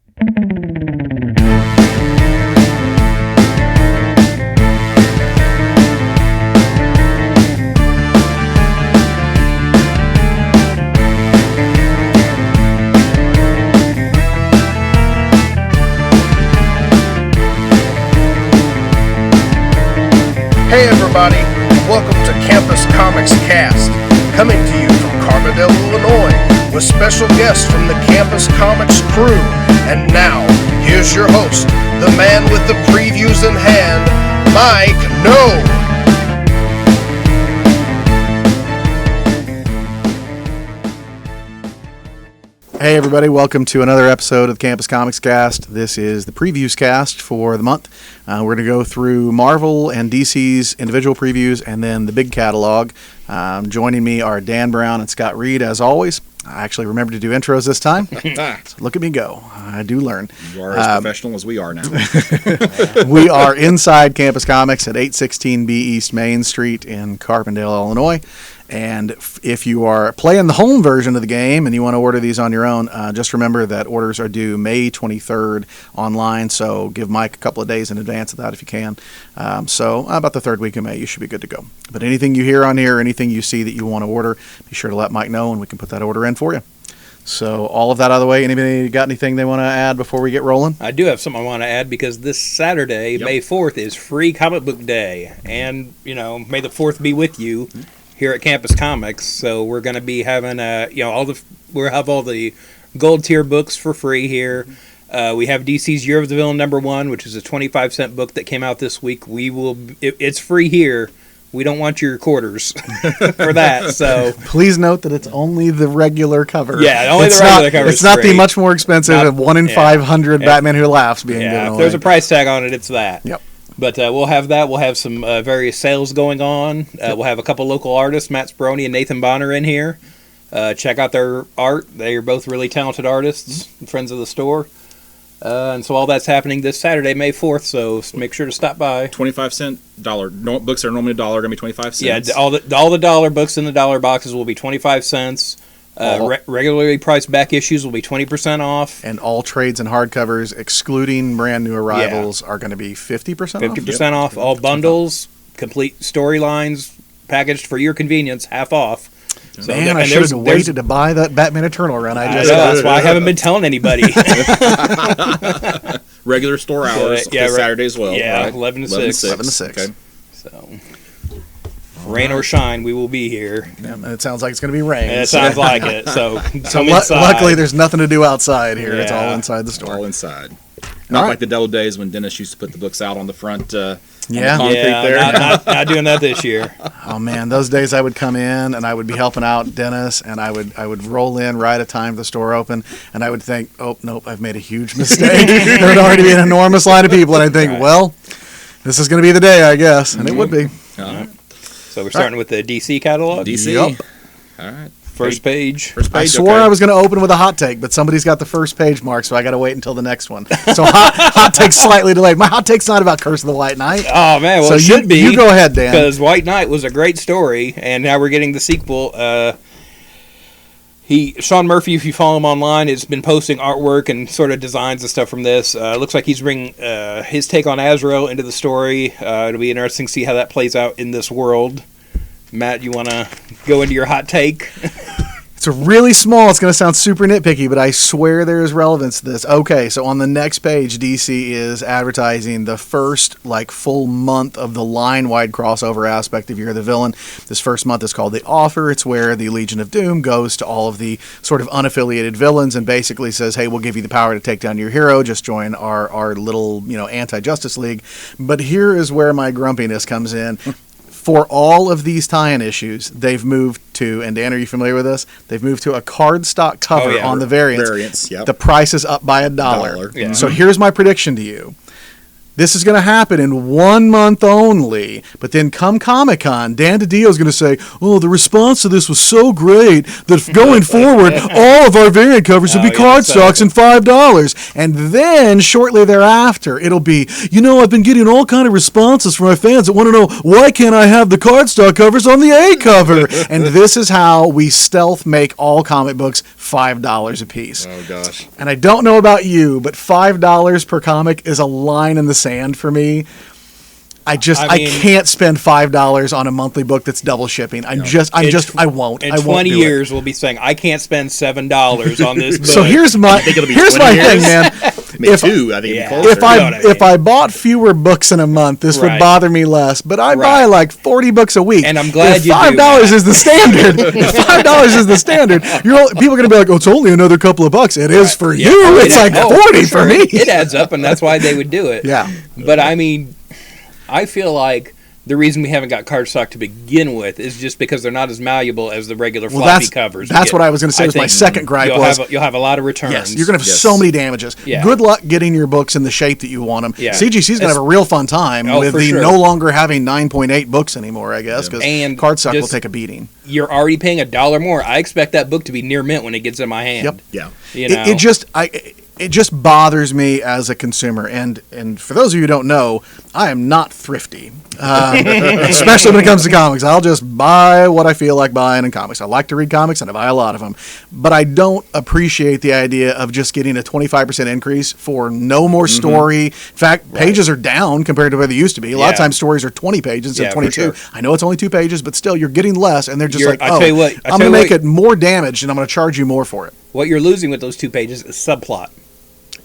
Hey everybody, welcome to Campus Comics Cast, coming to you from Carbondale, Illinois, with special guests from the Campus Comics crew. And now, here's your host, the man with the previews in hand, Mike No. Hey everybody, welcome to another episode of the Campus Comics Cast. This is the previews cast for the month. We're going to go through Marvel and DC's individual previews and then the big catalog. Joining me are Dan Brown and Scott Reed, as always. I actually remembered to do intros this time. So look at me go. I do learn. You are as professional as we are now. We are inside Campus Comics at 816B East Main Street in Carbondale, Illinois. And if you are playing the home version of the game and you want to order these on your own, just remember that orders are due May 23rd online, so give Mike a couple of days in advance of that if you can. So about the third week of May, you should be good to go. But anything you hear on here, anything you see that you want to order, be sure to let Mike know and we can put that order in for you. So all of that out of the way, anybody got anything they want to add before we get rolling? I do have something I want to add because this Saturday, May 4th, is Free Comic Book Day. And, you know, may the 4th be with you. Here at Campus Comics, so we're going to be having we'll have all the gold tier books for free here. We have DC's Year of the Villain #1, which is a 25-cent book that came out this week. It's free here. We don't want your quarters for that. So please note that it's only the regular cover. Yeah, only the regular cover. It's not the much more expensive 1 in 500 Batman Who Laughs being given away. If there's a price tag on it, it's that. Yep. But we'll have that. We'll have some various sales going on. We'll have a couple local artists, Matt Speroni and Nathan Bonner, in here. Check out their art. They are both really talented artists, friends of the store. And so all that's happening this Saturday, May 4th, so make sure to stop by. 25-cent dollar. Books are normally $1, going to be 25 cents. Yeah, all the dollar books in the dollar boxes will be 25 cents. Regularly priced back issues will be 20% off. And all trades and hardcovers, excluding brand new arrivals, are going to be 50% off? 50% off. All bundles, complete storylines, packaged for your convenience, half off. So, man, I should have waited to buy that Batman Eternal run. That's why I haven't been telling anybody. Regular store hours Saturday as well. Yeah, right? 11 to 6. 11 to 6. Okay. So, rain or shine, we will be here. Yeah, it sounds like it's going to be rain. It sounds like it. So luckily, there's nothing to do outside here. Yeah. It's all inside the store. All inside. Not like the double days when Dennis used to put the books out on the front. Concrete there. Not doing that this year. Oh man, those days I would come in and I would be helping out Dennis, and I would roll in right at time the store open, and I would think, oh nope, I've made a huge mistake. There would already be an enormous line of people, and I'd think, well, this is going to be the day, I guess, and it would be. So we're starting with the DC catalog. DC. Yep. All right. First page. I swore I was going to open with a hot take, but somebody's got the first page mark, so I got to wait until the next one. So hot take's slightly delayed. My hot take's not about Curse of the White Knight. Oh man, well so it should be. You go ahead, Dan. Because White Knight was a great story, and now we're getting the sequel. Sean Murphy, if you follow him online, has been posting artwork and sort of designs and stuff from this. Looks like he's bringing his take on Azrael into the story. It'll be interesting to see how that plays out in this world. Matt, you want to go into your hot take? It's really small. It's going to sound super nitpicky, but I swear there is relevance to this. Okay, so on the next page, DC is advertising the first full month of the line-wide crossover aspect of Year of the Villain. This first month is called The Offer. It's where the Legion of Doom goes to all of the sort of unaffiliated villains and basically says, hey, we'll give you the power to take down your hero. Just join our little, anti-Justice League. But here is where my grumpiness comes in. For all of these tie-in issues, they've moved to, and Dan, are you familiar with this? They've moved to a cardstock cover on the variants. Yep. The price is up by $1. Yeah. So here's my prediction to you. this is going to happen in 1 month only. But then come Comic-Con, Dan DiDio is going to say, oh, the response to this was so great that going forward, all of our variant covers will be cardstocks and $5. And then shortly thereafter, it'll be, I've been getting all kind of responses from my fans that want to know, why can't I have the cardstock covers on the A cover? And this is how we stealth make all comic books $5 a piece. Oh, gosh. And I don't know about you, but $5 per comic is a line in the sand for me. I can't spend $5 on a monthly book that's double shipping. I won't. In I won't 20 do years, we'll be saying, I can't spend $7 on this book. So here's my thing, man. Maybe two, I think it'd be closer. If I bought fewer books in a month, this would bother me less. But I buy like 40 books a week. And I'm glad you do. $5 is the standard. If $5 is the standard, people are going to be like, oh, it's only another couple of bucks. It is for you. It's like 40 for me. It adds up, and that's why they would do it. Yeah. But I mean, I feel like the reason we haven't got cardstock to begin with is just because they're not as malleable as the regular floppy covers. That's what I was going to say. Was my second gripe you'll have a lot of returns. Yes, you're going to have so many damages. Yeah. Good luck getting your books in the shape that you want them. Yeah. CGC is going to have a real fun time with no longer having 9.8 books anymore, I guess, because cardstock will take a beating. You're already paying $1 more. I expect that book to be near mint when it gets in my hand. Yep. Yeah. It just bothers me as a consumer, and for those of you who don't know, I am not thrifty, especially when it comes to comics. I'll just buy what I feel like buying in comics. I like to read comics, and I buy a lot of them, but I don't appreciate the idea of just getting a 25% increase for no more story. In fact, pages are down compared to where they used to be. A lot of times stories are 20 pages instead of 22. Sure. I know it's only 2 pages, but still, you're getting less, and they're just I'm going to make it more damage, and I'm going to charge you more for it. What you're losing with those 2 pages is subplot.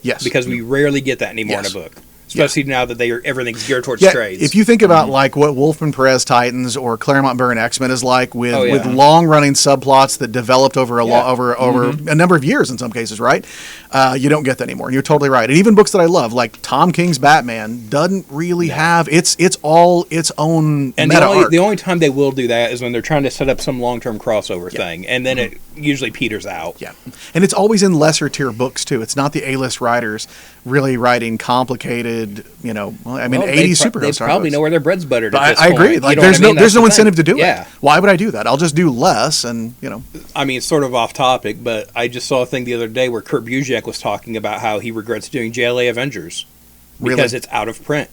Yes. Because we rarely get that anymore in a book. Especially now that everything's geared towards trades. If you think about like what Wolfman Perez Titans or Claremont Byrne X-Men is like with long-running subplots that developed over a number of years in some cases, right? You don't get that anymore. You're totally right. And even books that I love, like Tom King's Batman, doesn't really have it's all its own meta arc. The only time they will do that is when they're trying to set up some long-term crossover thing, and then it usually peters out. Yeah, and it's always in lesser tier books too. It's not the A-list writers really writing complicated, 80s superhero They probably know where their bread's buttered at this point. I agree. Like, there's no incentive to do it. Why would I do that? I'll just do less, and I mean, it's sort of off topic, but I just saw a thing the other day where Kurt Busiek was talking about how he regrets doing JLA Avengers because it's out of print.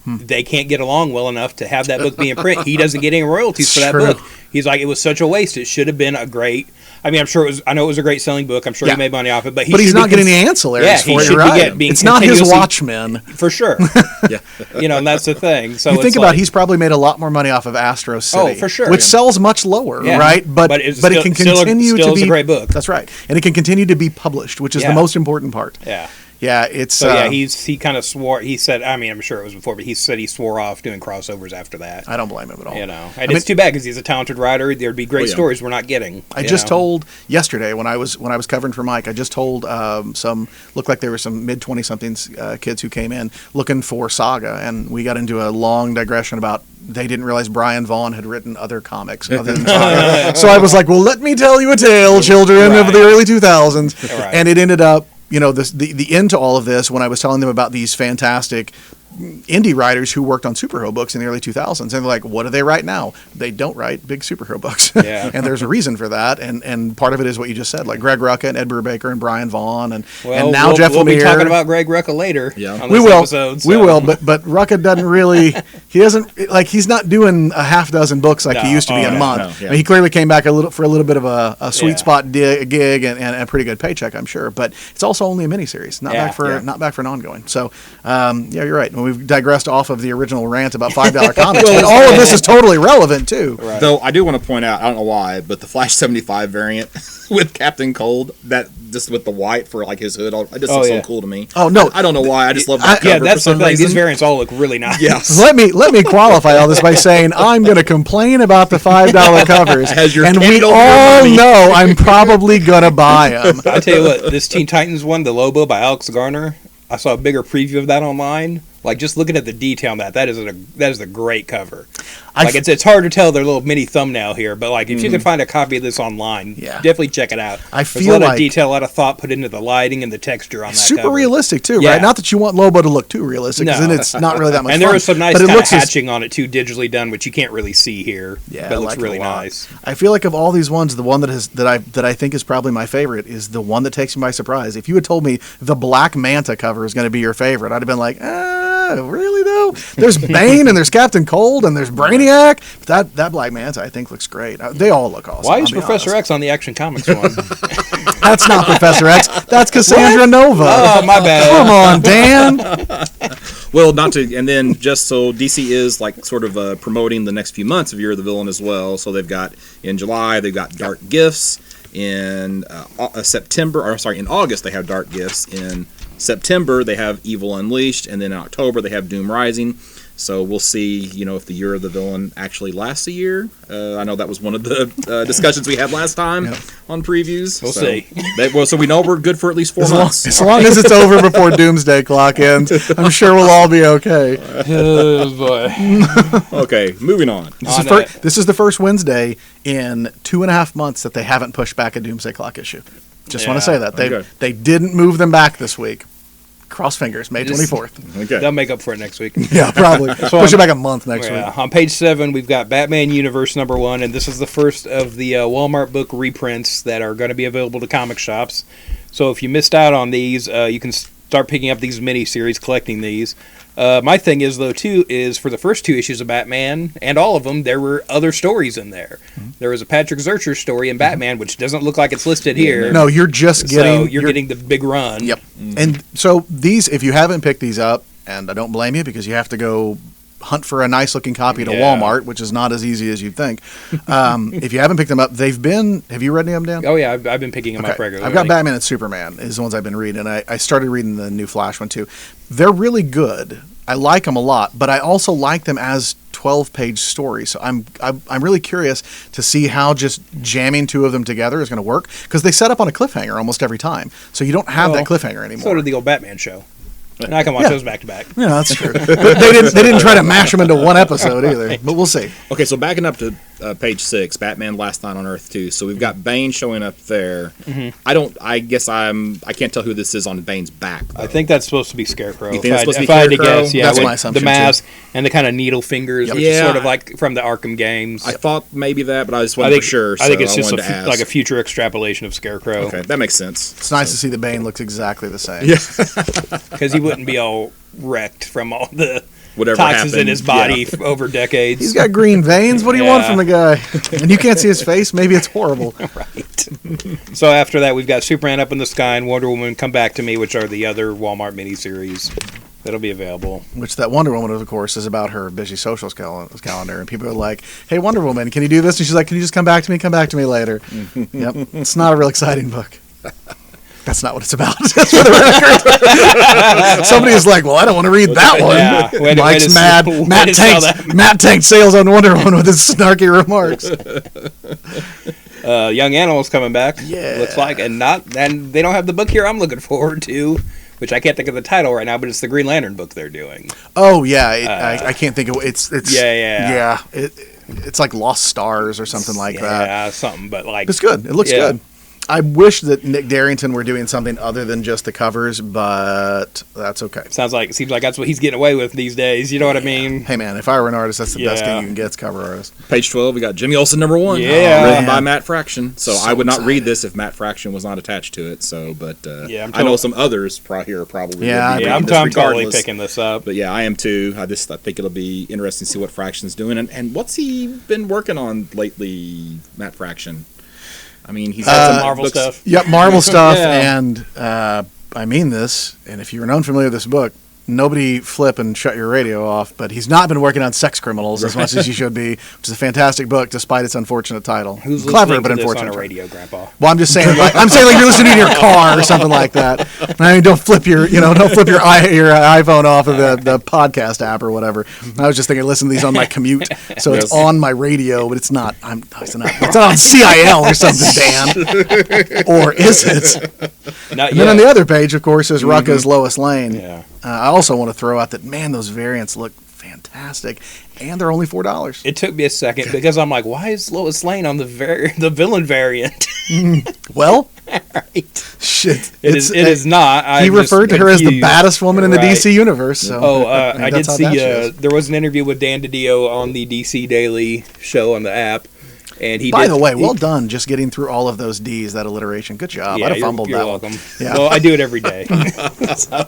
They can't get along well enough to have that book be in print. He doesn't get any royalties for that book. He's like, it was such a waste. It should have been a great. I mean, I know it was a great selling book. I'm sure he made money off it, but he's not getting any ancillaries for it. Right? It's not his Watchmen, for sure. And that's the thing. So you think about, he's probably made a lot more money off of Astro City, for sure, which sells much lower, right? But it can continue to be a great book. That's right, and it can continue to be published, which is the most important part. Yeah, it's... he kind of swore... He said... I mean, I'm sure it was before, but he said he swore off doing crossovers after that. I don't blame him at all. And it's too bad, because he's a talented writer. There'd be great stories we're not getting. I just told... Yesterday, when I was covering for Mike, I just told looked like there were some mid-20-somethings kids who came in looking for Saga, and we got into a long digression about they didn't realize Brian Vaughan had written other comics other than Saga. So I was like, well, let me tell you a tale, children, of the early 2000s. And it ended up... the end to all of this, when I was telling them about these fantastic indie writers who worked on superhero books in the early 2000s, and they're like, what do they write now? They don't write big superhero books. And there's a reason for that, and part of it is what you just said, like Greg Rucka and Ed Brubaker and Brian Vaughn, and now Jeff Lemire. We'll be talking about Greg Rucka later on this episode. We will, but Rucka doesn't really, he's not doing a half dozen books like he used to be a month. I mean, he clearly came back for a little bit of a sweet spot gig and a pretty good paycheck, I'm sure, but it's also only a miniseries, not back for an ongoing. So, you're right. We've digressed off of the original rant about $5 comics, but all of this is totally relevant too. Right. Though I do want to point out, I don't know why, but the Flash 75 variant with Captain Cold, that just with the white for like his hood, it just looks so cool to me. Oh no, I don't know why. I just love that cover. That's for some the thing. reason. These variants all look really nice. Yes. Let me qualify all this by saying I'm going to complain about the $5 covers, and we all know I'm probably going to buy them. I tell you what, this Teen Titans one, the Lobo by Alex Garner. I saw a bigger preview of that online. like just looking at the detail on that is a great cover. I Like f- it's hard to tell their little mini thumbnail here, but like if you can find a copy of this online, Yeah. definitely check it out. I There's feel a lot like- of detail, a lot of thought put into the lighting and the texture on that Super cover. realistic too, Yeah. right? Not that you want Lobo to look too realistic, because No. then it's not really that much And fun. there was some nice but it kind of looks as- hatching on it too, digitally done, which you can't really see here. Yeah, but I it looks like it really a lot. nice. I feel like of all these ones, the one that I think is probably my favorite is the one that takes me by surprise. If you had told me the Black Manta cover is going to be your favorite, I'd have been like, really though? There's Bane and there's Captain Cold and there's Brainiac. But that Black Manta I think looks great. They all look awesome. Why I'll is be Professor honest. X on the Action Comics one? That's not Professor X. That's Cassandra Nova. Oh, my bad. Come on, Dan. Well, not to, and then just so DC is like sort of promoting the next few months of Year of the Villain as well. So they've got in July they've got Dark Gifts. In in August they have Dark Gifts. In September they have Evil Unleashed, and then in October they have Doom Rising. So we'll see, if the Year of the Villain actually lasts a year. I know that was one of the discussions we had last time on previews. We'll see. So we know we're good for at least 4 As months. long as it's over before Doomsday Clock ends, I'm sure we'll all be okay. Oh, boy. Okay, moving on. This is the first Wednesday in 2.5 months that they haven't pushed back a Doomsday Clock issue. Just want to say that. Okay. They didn't move them back this week. Cross fingers, May 24th. Okay. They'll make up for it next week. Yeah, probably. Push it back a month next Yeah. week. On page 7, we've got Batman Universe #1, and this is the first of the Walmart book reprints that are going to be available to comic shops. So if you missed out on these, you can start picking up these mini-series, collecting these. My thing is, though, too, is for the first 2 issues of Batman, and all of them, there were other stories in there. There was a Patrick Zurcher story in Batman, which doesn't look like it's listed here. No, you're just getting... So you're getting the big run. Yep. And so these, if you haven't picked these up, and I don't blame you because you have to go hunt for a nice looking copy to Yeah. Walmart, which is not as easy as you'd think. If you haven't picked them up, they've been... Have you read any of them, Dan? Oh, yeah, I've been picking them up regularly. I've got Batman and Superman is the ones I've been reading. I started reading the new Flash one too. They're really good. I like them a lot, but I also like them as 12-page stories. So I'm really curious to see how just jamming 2 of them together is going to work, because they set up on a cliffhanger almost every time. So you don't have that cliffhanger anymore. So did the old Batman show. And I can watch those back to back. Yeah, that's true. But they didn't try to mash them into one episode either. But we'll see. Okay, so backing up to page 6, Batman Last Night on Earth 2. So we've got Bane showing up there. I can't tell who this is on Bane's back, though. I think that's supposed to be Scarecrow. You think that's supposed to be if I had to Scarecrow? guess, yeah, That's with my assumption, the mask and the kind of needle fingers, which is Yeah. sort of like from the Arkham games. I thought maybe that, but I just wasn't for sure. I think it's so just wanted to ask. like a future extrapolation of Scarecrow. Okay, that makes sense. It's nice to see that Bane looks exactly the same. Yeah. Because he wouldn't be all wrecked from all the Whatever toxins in happened, his body yeah. over decades. He's got green veins. What do you want Yeah. from the guy? And you can't see his face. Maybe it's horrible. Right. So after that, we've got Superman Up in the Sky and Wonder Woman Come Back to Me, which are the other Walmart miniseries that'll be available. Which that Wonder Woman, of course, is about her busy social calendar. And people are like, hey, Wonder Woman, can you do this? And she's like, can you just come back to me? Come back to me later. Yep. It's not a real exciting book. That's not what it's about. Just for the record. Somebody is like, well, I don't want to read that one. Yeah. Way to- Mike's way to- mad. way Matt to sell that. tanked sales on Wonder Woman with his snarky remarks. Young Animals coming back. Yeah. Looks like, and they don't have the book here I'm looking forward to, which I can't think of the title right now, but it's the Green Lantern book they're doing. Oh yeah, I can't think of it's. Yeah. It's like Lost Stars or something like that. Yeah, something, but like It's good. It looks Yeah. good. I wish that Nick Darrington were doing something other than just the covers, but that's okay. seems like that's what he's getting away with these days. You know what I mean? Hey man, if I were an artist, that's the best Yeah. thing you can get. Is cover artist. Page 12, we got Jimmy Olsen #1. Yeah. Written Man. by Matt Fraction. So I would not excited. read this if Matt Fraction was not attached to it. So, but Yeah, I'm I know told- some others here probably. Yeah, would be Yeah, I'm reading this totally regardless. picking this up. But yeah, I am too. I think it'll be interesting to see what Fraction's doing. And what's he been working on lately, Matt Fraction? I mean, he's had some Marvel books- stuff. Yep, Marvel stuff, Yeah. and I mean this. And if you're unfamiliar with this book, nobody flip and shut your radio off. But he's not been working on Sex Criminals as much as he should be, which is a fantastic book despite its unfortunate title. Who's Clever listening but to this unfortunate. on a radio, Grandpa? Well, I'm just saying, like you're listening in your car or something like that. I mean, don't flip your iPhone off of the podcast app or whatever. I was just thinking, listen to these on my commute, so it's Yes. on my radio, but it's not. It's not on CIL or something, Dan. Or is it? Not And then on yet. the other page, of course, is Rucka's Lois Lane. Yeah. I also want to throw out that, man, those variants look fantastic, and they're only $4. It took me a second because I'm like, why is Lois Lane on the villain variant? Well, Right. shit. It is not. He I'm referred just to her as the confused. baddest woman in the Right. DC universe. So I did that's how see. that shows. There was an interview with Dan DiDio on the DC Daily show on the app, and By the way, well done just getting through all of those D's, that alliteration. Good job. Yeah, I'd have fumbled you're that welcome. one. Yeah. Well, I do it every day. So,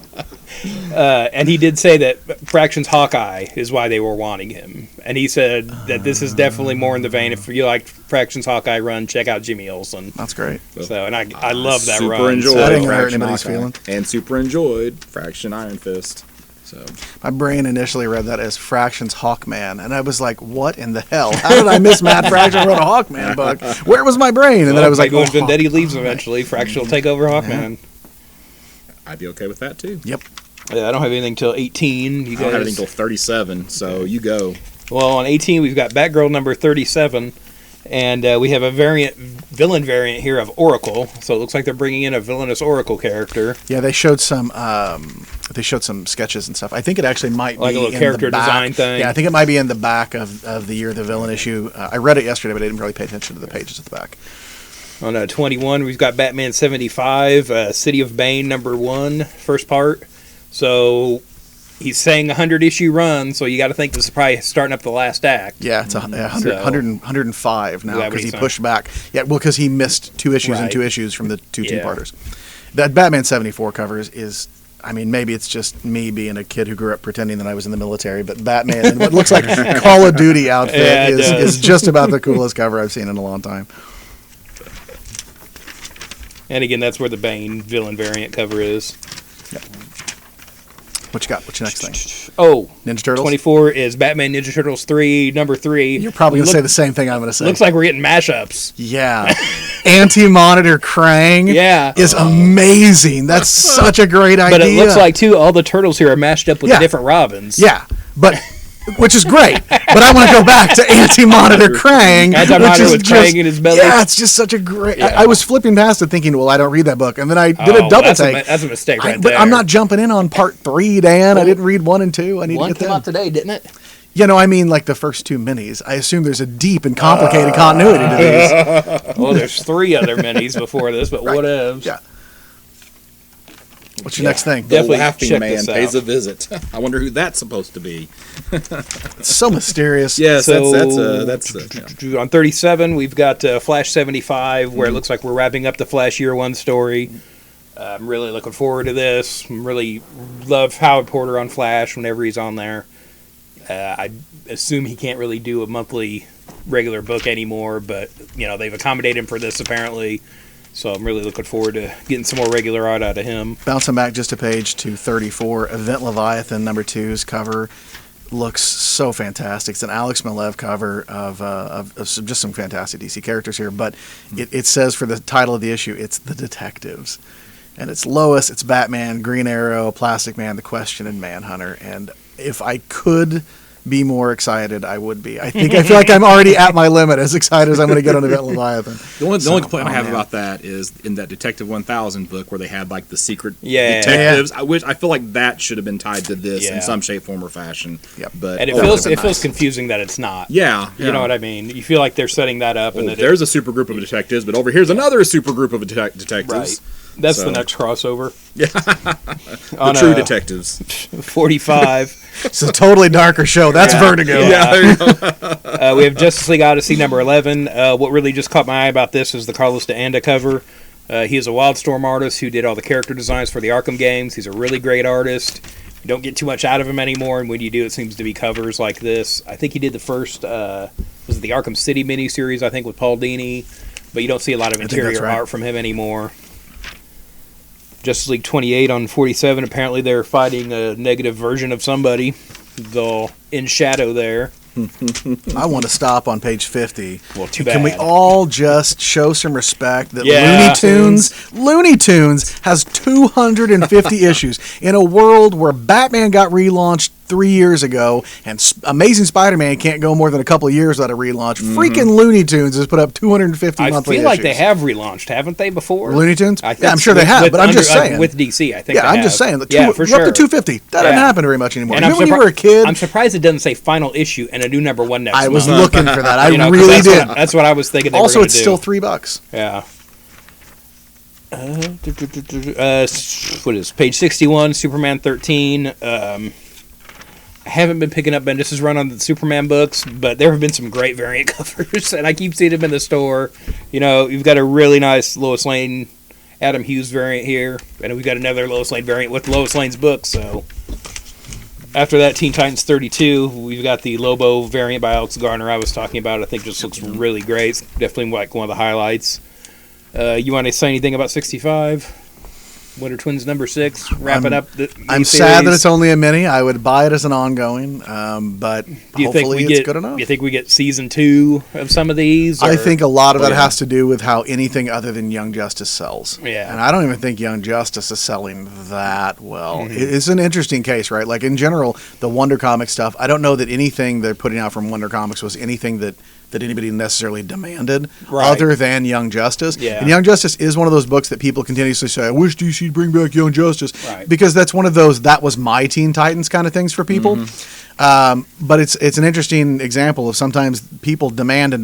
and he did say that Fraction's Hawkeye is why they were wanting him. And he said that this is definitely more in the vein. If you like Fraction's Hawkeye run, check out Jimmy Olsen. That's great. So, and I love that super run. enjoyed So, That ain't gonna hurt Fraction anybody's Hawkeye. feelings. And super enjoyed Fraction Iron Fist. So My brain initially read that as Fraction's Hawkman, and I was like, what in the hell? How did I miss Matt Fraction wrote a Hawkman book? Where was my brain? And then I was like, maybe when oh, Vendetti leaves eventually, Fraction will take over Hawkman. I'd be okay with that too. Yep. Yeah, I don't have anything till 18. You I guys? don't have anything until 37, so you go. Well, on 18, we've got Batgirl number 37, and we have a villain variant here of Oracle. So it looks like they're bringing in a villainous Oracle character. Yeah, they showed some sketches and stuff. I think it actually might Like be a little in character the back. design thing? Yeah, I think it might be in the back of the Year of the Villain issue. I read it yesterday, but I didn't really pay attention to the pages at the back. On 21, we've got Batman 75, City of Bane number 1, first part. So he's saying 100-issue run, so you got to think this is probably starting up the last act. Yeah, it's 100, So- 105 now Yeah, because he what pushed back. Yeah, well, because he missed 2 issues and Right. 2 issues from the two Yeah. two-parters. That Batman 74 covers is, I mean, maybe it's just me being a kid who grew up pretending that I was in the military, but Batman in what looks like Call of Duty outfit Yeah, it does. is just about the coolest cover I've seen in a long time. And again, that's where the Bane villain variant cover is. What you got? What's your next thing? Oh, Ninja Turtles? 24 is Batman Ninja Turtles 3, number 3. You're probably going to Look- say the same thing I'm going to say. Looks like we're getting mashups. Yeah. Anti-Monitor Krang Yeah. is amazing. That's such a great idea. But it looks like, too, all the turtles here are mashed up with Yeah. the different Robins. Yeah, but which is great. But I want to go back to Anti-Monitor Krang. Anti-Monitor which is with just- Krang in his belly. Yeah, it's just such a great. Yeah. I was flipping past it thinking, well, I don't read that book, and then I did Oh, a double that's take. that's a mistake right But there. I'm not jumping in on part 3, Dan. I didn't read 1 and 2. I need One to get came them. out today, didn't it? You know, I mean, like the first 2 minis. I assume there's a deep and complicated continuity to these. Well, there's 3 other minis before this, but Right. what else? Yeah. What's your next thing? The Definitely Laughing check Man this pays out. a visit. I wonder who that's supposed to be. It's so mysterious. Yes, So that's yeah. on 37, we've got Flash 75, where it looks like we're wrapping up the Flash Year 1 story. I'm really looking forward to this. Really love Howard Porter on Flash whenever he's on there. I assume he can't really do a monthly regular book anymore, but you know they've accommodated him for this apparently. So I'm really looking forward to getting some more regular art out of him. Bouncing back just a page to 34, Event Leviathan number 2's cover looks so fantastic. It's an Alex Malev cover of just some fantastic DC characters here, but it says for the title of the issue, it's The Detectives. And it's Lois, it's Batman, Green Arrow, Plastic Man, The Question, and Manhunter. And if I could be more excited, I would be. I feel like I'm already at my limit, as excited as I'm going to get on Event Leviathan. The only So, complaint I oh, have man. about that is in that Detective 1000 book where they had like the secret Yeah. detectives. I feel like that should have been tied to this Yeah. in some shape, form, or fashion. Yep. But And it that feels would've been nice. confusing that it's not. Yeah, You know what I mean? You feel like they're setting that up, and Well, that there's a super group of detectives, but over here's another super group of detectives. right. That's So- the next crossover. The On, true detectives. 45. It's a totally darker show. That's Yeah. Vertigo. Yeah. There you go. We have Justice League Odyssey number 11. What really just caught my eye about this is the Carlos de Anda cover. He is a Wildstorm artist who did all the character designs for the Arkham games. He's a really great artist. You don't get too much out of him anymore, and when you do, it seems to be covers like this. I think he did the first, was it the Arkham City miniseries, I think, with Paul Dini, but you don't see a lot of think that's interior right. art from him anymore. Justice League 28 on 47, apparently they're fighting a negative version of somebody. The in shadow there. I want to stop on page 50. Well, too Can we bad. all just show some respect that Yeah. Looney Tunes has 250 issues in a world where Batman got relaunched 3 years ago, and Amazing Spider-Man can't go more than a couple of years without a relaunch. Freaking Looney Tunes has put up 250 I monthly feel like issues. they have relaunched, haven't they, before? Looney Tunes? I think Yeah, I'm sure they have, but I'm just saying. With DC, I think. Yeah, they I'm have. just saying. Yeah, for we're sure. up to 250. That doesn't happen very much anymore. And Remember when you were a kid? I'm surprised it doesn't say final issue and a new number 1 next I was month. looking for that. I You know, 'cause really that's did. That's what I was thinking. They Also, were it's do. still $3. Yeah. What is page 61? Superman 13. I haven't been picking up Bendis' run on the Superman books, but there have been some great variant covers, and I keep seeing them in the store. You know, you've got a really nice Lois Lane, Adam Hughes variant here, and we've got another Lois Lane variant with Lois Lane's book. So after that, Teen Titans 32, we've got the Lobo variant by Alex Garner I was talking about. I think just looks really great. It's definitely like one of the highlights. You want to say anything about 65? Wonder Twins number 6, wrapping up the I'm sad that it's only a mini. I would buy it as an ongoing, but hopefully it's good enough. Do you think we get season 2 of some of these? I or- think a lot of that has to do with how anything other than Young Justice sells. Yeah. And I don't even think Young Justice is selling that well. Mm-hmm. It's an interesting case, right? Like in general, the Wonder Comics stuff, I don't know that anything they're putting out from Wonder Comics was anything that anybody necessarily demanded Right. other than Young Justice. Yeah. And Young Justice is one of those books that people continuously say, I wish DC'd bring back Young Justice. Right. Because that's one of those, that was my Teen Titans kind of things for people. But it's an interesting example of sometimes people demand, and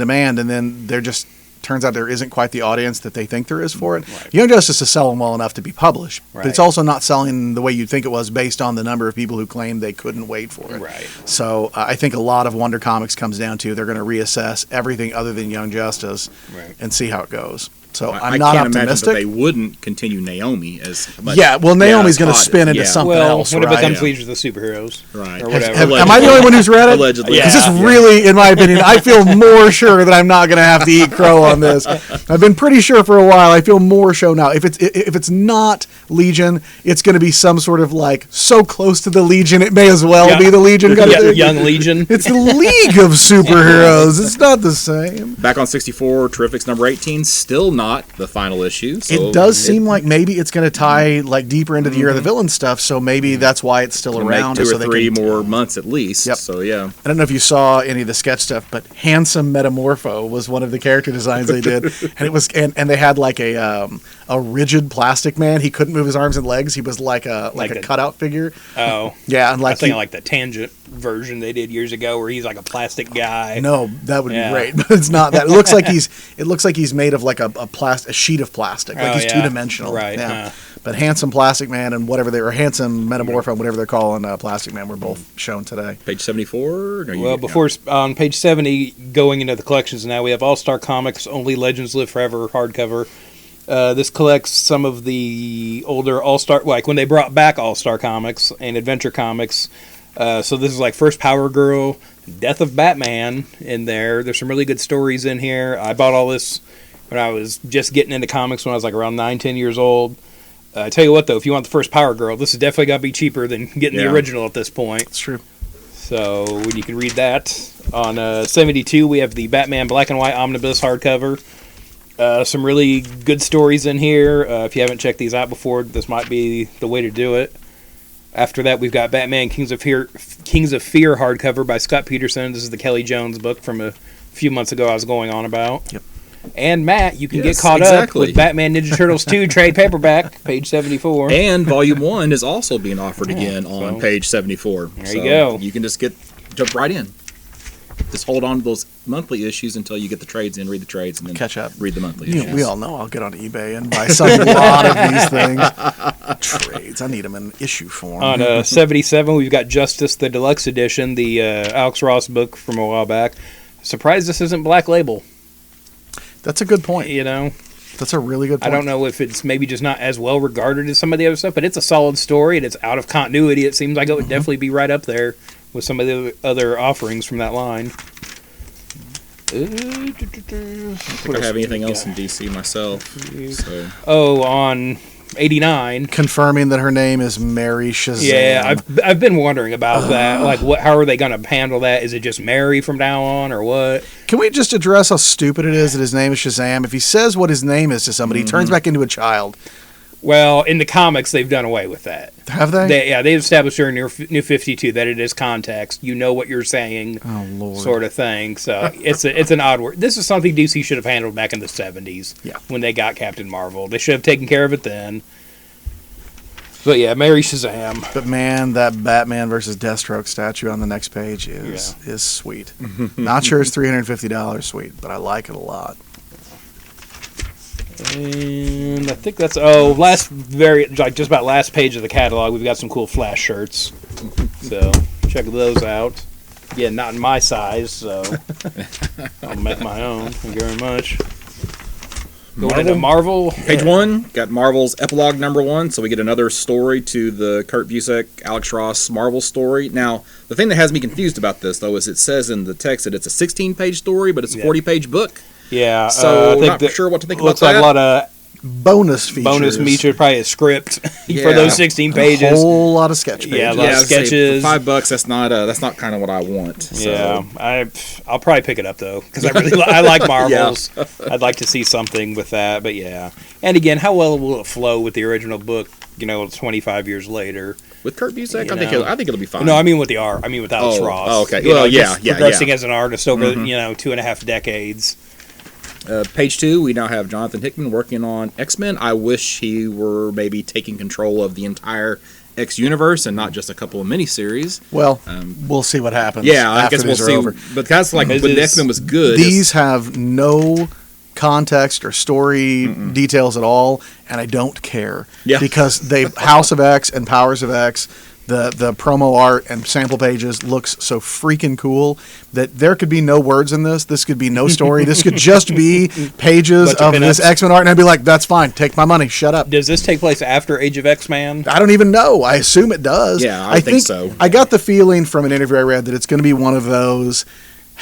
then there just turns out there isn't quite the audience that they think there is for it. Right. Young Justice is selling well enough to be published, but it's Right. also not selling the way you'd think it was based on the number of people who claimed they couldn't wait for it. Right. So I think a lot of Wonder Comics comes down to they're going to reassess everything other than Young Justice Right. and see how it goes. So I I'm not can't imagine optimistic. that they wouldn't continue Naomi as much. Yeah, well, Naomi's as going to hot- spin into yeah. something Well, else, when it right? becomes Yeah. Legion of the Superheroes, Right. or whatever. Am I the only one who's read it? Allegedly. Because Yeah. this really, in my opinion, I feel more sure that I'm not going to have to eat crow on this. I've been pretty sure for a while. I feel more sure now. If it's not Legion, it's going to be some sort of like so close to the Legion, it may as well be the Legion kind of thing. Young Legion. It's the League of Superheroes. It's not the same. Back on 64, Terrifics number 18, still not the final issue. So It does seem like maybe it's going to tie like deeper into the Year of the Villain stuff, so maybe that's why it's still it'll around. make 2 so or they 3 can- more months at least. Yep. So yeah. I don't know if you saw any of the sketch stuff, but Handsome Metamorpho was one of the character designs they did, and it was and they had like a rigid plastic man. He couldn't move his arms and legs. He was like a cutout figure. Oh, Yeah, and I like think like the Tangent version they did years ago, where he's like a plastic guy. no, that would Yeah. be great, but it's not that. It looks like he's made of like a sheet of plastic, like Oh, he's yeah. 2-dimensional. Right, Yeah. huh. But Handsome Plastic Man and whatever they were, Handsome Metamorpho, whatever they're calling Plastic Man, were both shown today. Page 74? No, Well, before on page 70, going into the collections now, we have All Star Comics Only Legends Live Forever hardcover. This collects some of the older All Star, like when they brought back All Star Comics and Adventure Comics. So this is like First Power Girl, Death of Batman in there. There's some really good stories in here. I bought all this when I was just getting into comics when I was like around 9-10 years old. I tell you what, though, if you want the First Power Girl, this is definitely got to be cheaper than getting the Yeah. original at this point. It's true. So you can read that. On 72, we have the Batman Black and White Omnibus hardcover. Some really good stories in here. If you haven't checked these out before, this might be the way to do it. After that, we've got Batman Kings of Fear hardcover by Scott Peterson. This is the Kelly Jones book from a few months ago I was going on about. Yep. And Matt, you can Yes, get caught exactly. up with Batman Ninja Turtles 2 trade paperback, page 74. And Volume 1 is also being offered again on so- page 74. There you go. You can just jump right in. Just hold on to those monthly issues until you get the trades in, read the trades, and then Catch up. read the monthly You issues. know, we all know I'll get on eBay and buy some lot of these things. Trades. I need them in issue form. On 77, we've got Justice, the Deluxe Edition, the Alex Ross book from a while back. Surprised this isn't Black Label, That's a good point. you know? That's a really good I point. don't know if it's maybe just not as well regarded as some of the other stuff, but it's a solid story and it's out of continuity. It seems like it would definitely be right up there with some of the other offerings from that line. I don't have anything else in DC myself. So. Oh, on 89. Confirming that her name is Mary Shazam. Yeah, I've been wondering about that. Like, how are they going to handle that? Is it just Mary from now on, or what? Can we just address how stupid it is that his name is Shazam? If he says what his name is to somebody, he turns back into a child. Well, in the comics, they've done away with that. Have they? They've established during New 52 that it is context. You know what you're saying, Oh Lord. sort of thing. So it's an odd word. This is something DC should have handled back in the 70s. Yeah. When they got Captain Marvel, they should have taken care of it then. But yeah, Mary Shazam. But man, that Batman versus Deathstroke statue on the next page is sweet. Not sure it's $350 sweet, but I like it a lot. And I think that's just about last page of the catalog. We've got some cool Flash shirts, so check those out. Yeah, not in my size, so I'll make my own. Thank you very much. Going into Marvel. Page 1, got Marvel's epilogue number 1, so we get another story to the Kurt Busiek, Alex Ross Marvel story. Now, the thing that has me confused about this, though, is it says in the text that it's a 16-page story, but it's a 40-page book. Yeah, So, I think not sure what to think about looks that. like a lot of Bonus features. bonus features, probably a script for Yeah. those 16 A pages. whole lot of sketch pages. Yeah, a lot of I'd say sketches. for $5, that's not kind of what I want. So. Yeah, I'll probably pick it up though because I really I like Marvels. I'd like to see something with that, but yeah. And again, how well will it flow with the original book? 25 years later. With Kurt Busiek, You I think it'll be fine. No, I mean with the art. I mean with Alex Oh, Ross. oh, okay. You know, Well, yeah, just yeah, progressing yeah. as an artist over 2.5 decades. Page 2, we now have Jonathan Hickman working on X-Men. I wish he were maybe taking control of the entire X universe and not just a couple of miniseries. Well, we'll see what happens. Yeah, I after guess we'll these are see. over. But that's like when the X-Men was good. These have no context or story details at all, and I don't care. Yeah. Because they House of X and Powers of X, the promo art and sample pages looks so freaking cool that there could be no words in this. This could be no story. This could just be pages Bunch of of this pinups. X-Men art, and I'd be like, that's fine. Take my money. Shut up. Does this take place after Age of X-Man? I don't even know. I assume it does. Yeah, I think so. I got the feeling from an interview I read that it's going to be one of those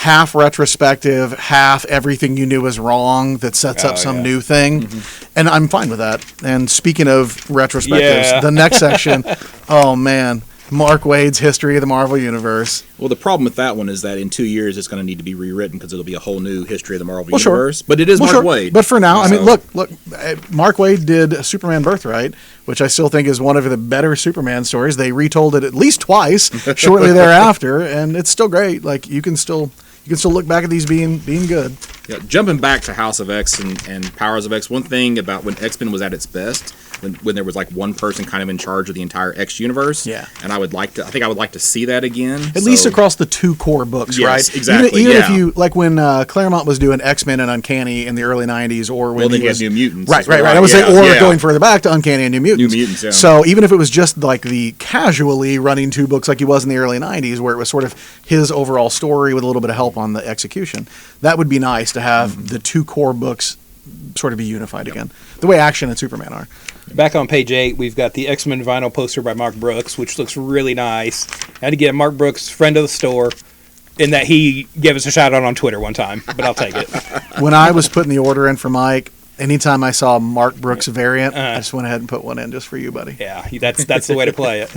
half retrospective, half everything you knew was wrong that sets up some new thing. And I'm fine with that. And speaking of retrospectives, Yeah. the next section, oh man, Mark Waid's History of the Marvel Universe. Well, the problem with that one is that in 2 years it's going to need to be rewritten because it'll be a whole new history of the Marvel Well, sure. universe. But it is Well, Mark sure. Waid. But for now, I mean, So- look, Mark Waid did Superman Birthright, which I still think is one of the better Superman stories. They retold it at least twice shortly thereafter, and it's still great. Like you can still look back at these being good. Yeah, jumping back to House of X and Powers of X, one thing about when X-Men was at its best, when there was like one person kind of in charge of the entire X universe. Yeah. And I would like to see that again. At least across the two core books, Yes, right? exactly, Even if yeah. you like when Claremont was doing X-Men and Uncanny in the early '90s, or when Well, then he he was had New Mutants. right. as well. I would say, or Yeah. going further back to Uncanny and New Mutants. New Mutants, yeah. So even if it was just like the casually running two books, like he was in the early '90s, where it was sort of his overall story with a little bit of help on the execution, that would be nice to have Mm-hmm. the two core books sort of be unified again, the way Action and Superman are. Back on page 8, we've got the X-Men vinyl poster by Mark Brooks, which looks really nice. And again, Mark Brooks, friend of the store, in that he gave us a shout out on Twitter one time, but I'll take it. When I was putting the order in for Mike, anytime I saw a Mark Brooks variant, I just went ahead and put one in just for you, buddy. Yeah, that's the way to play it.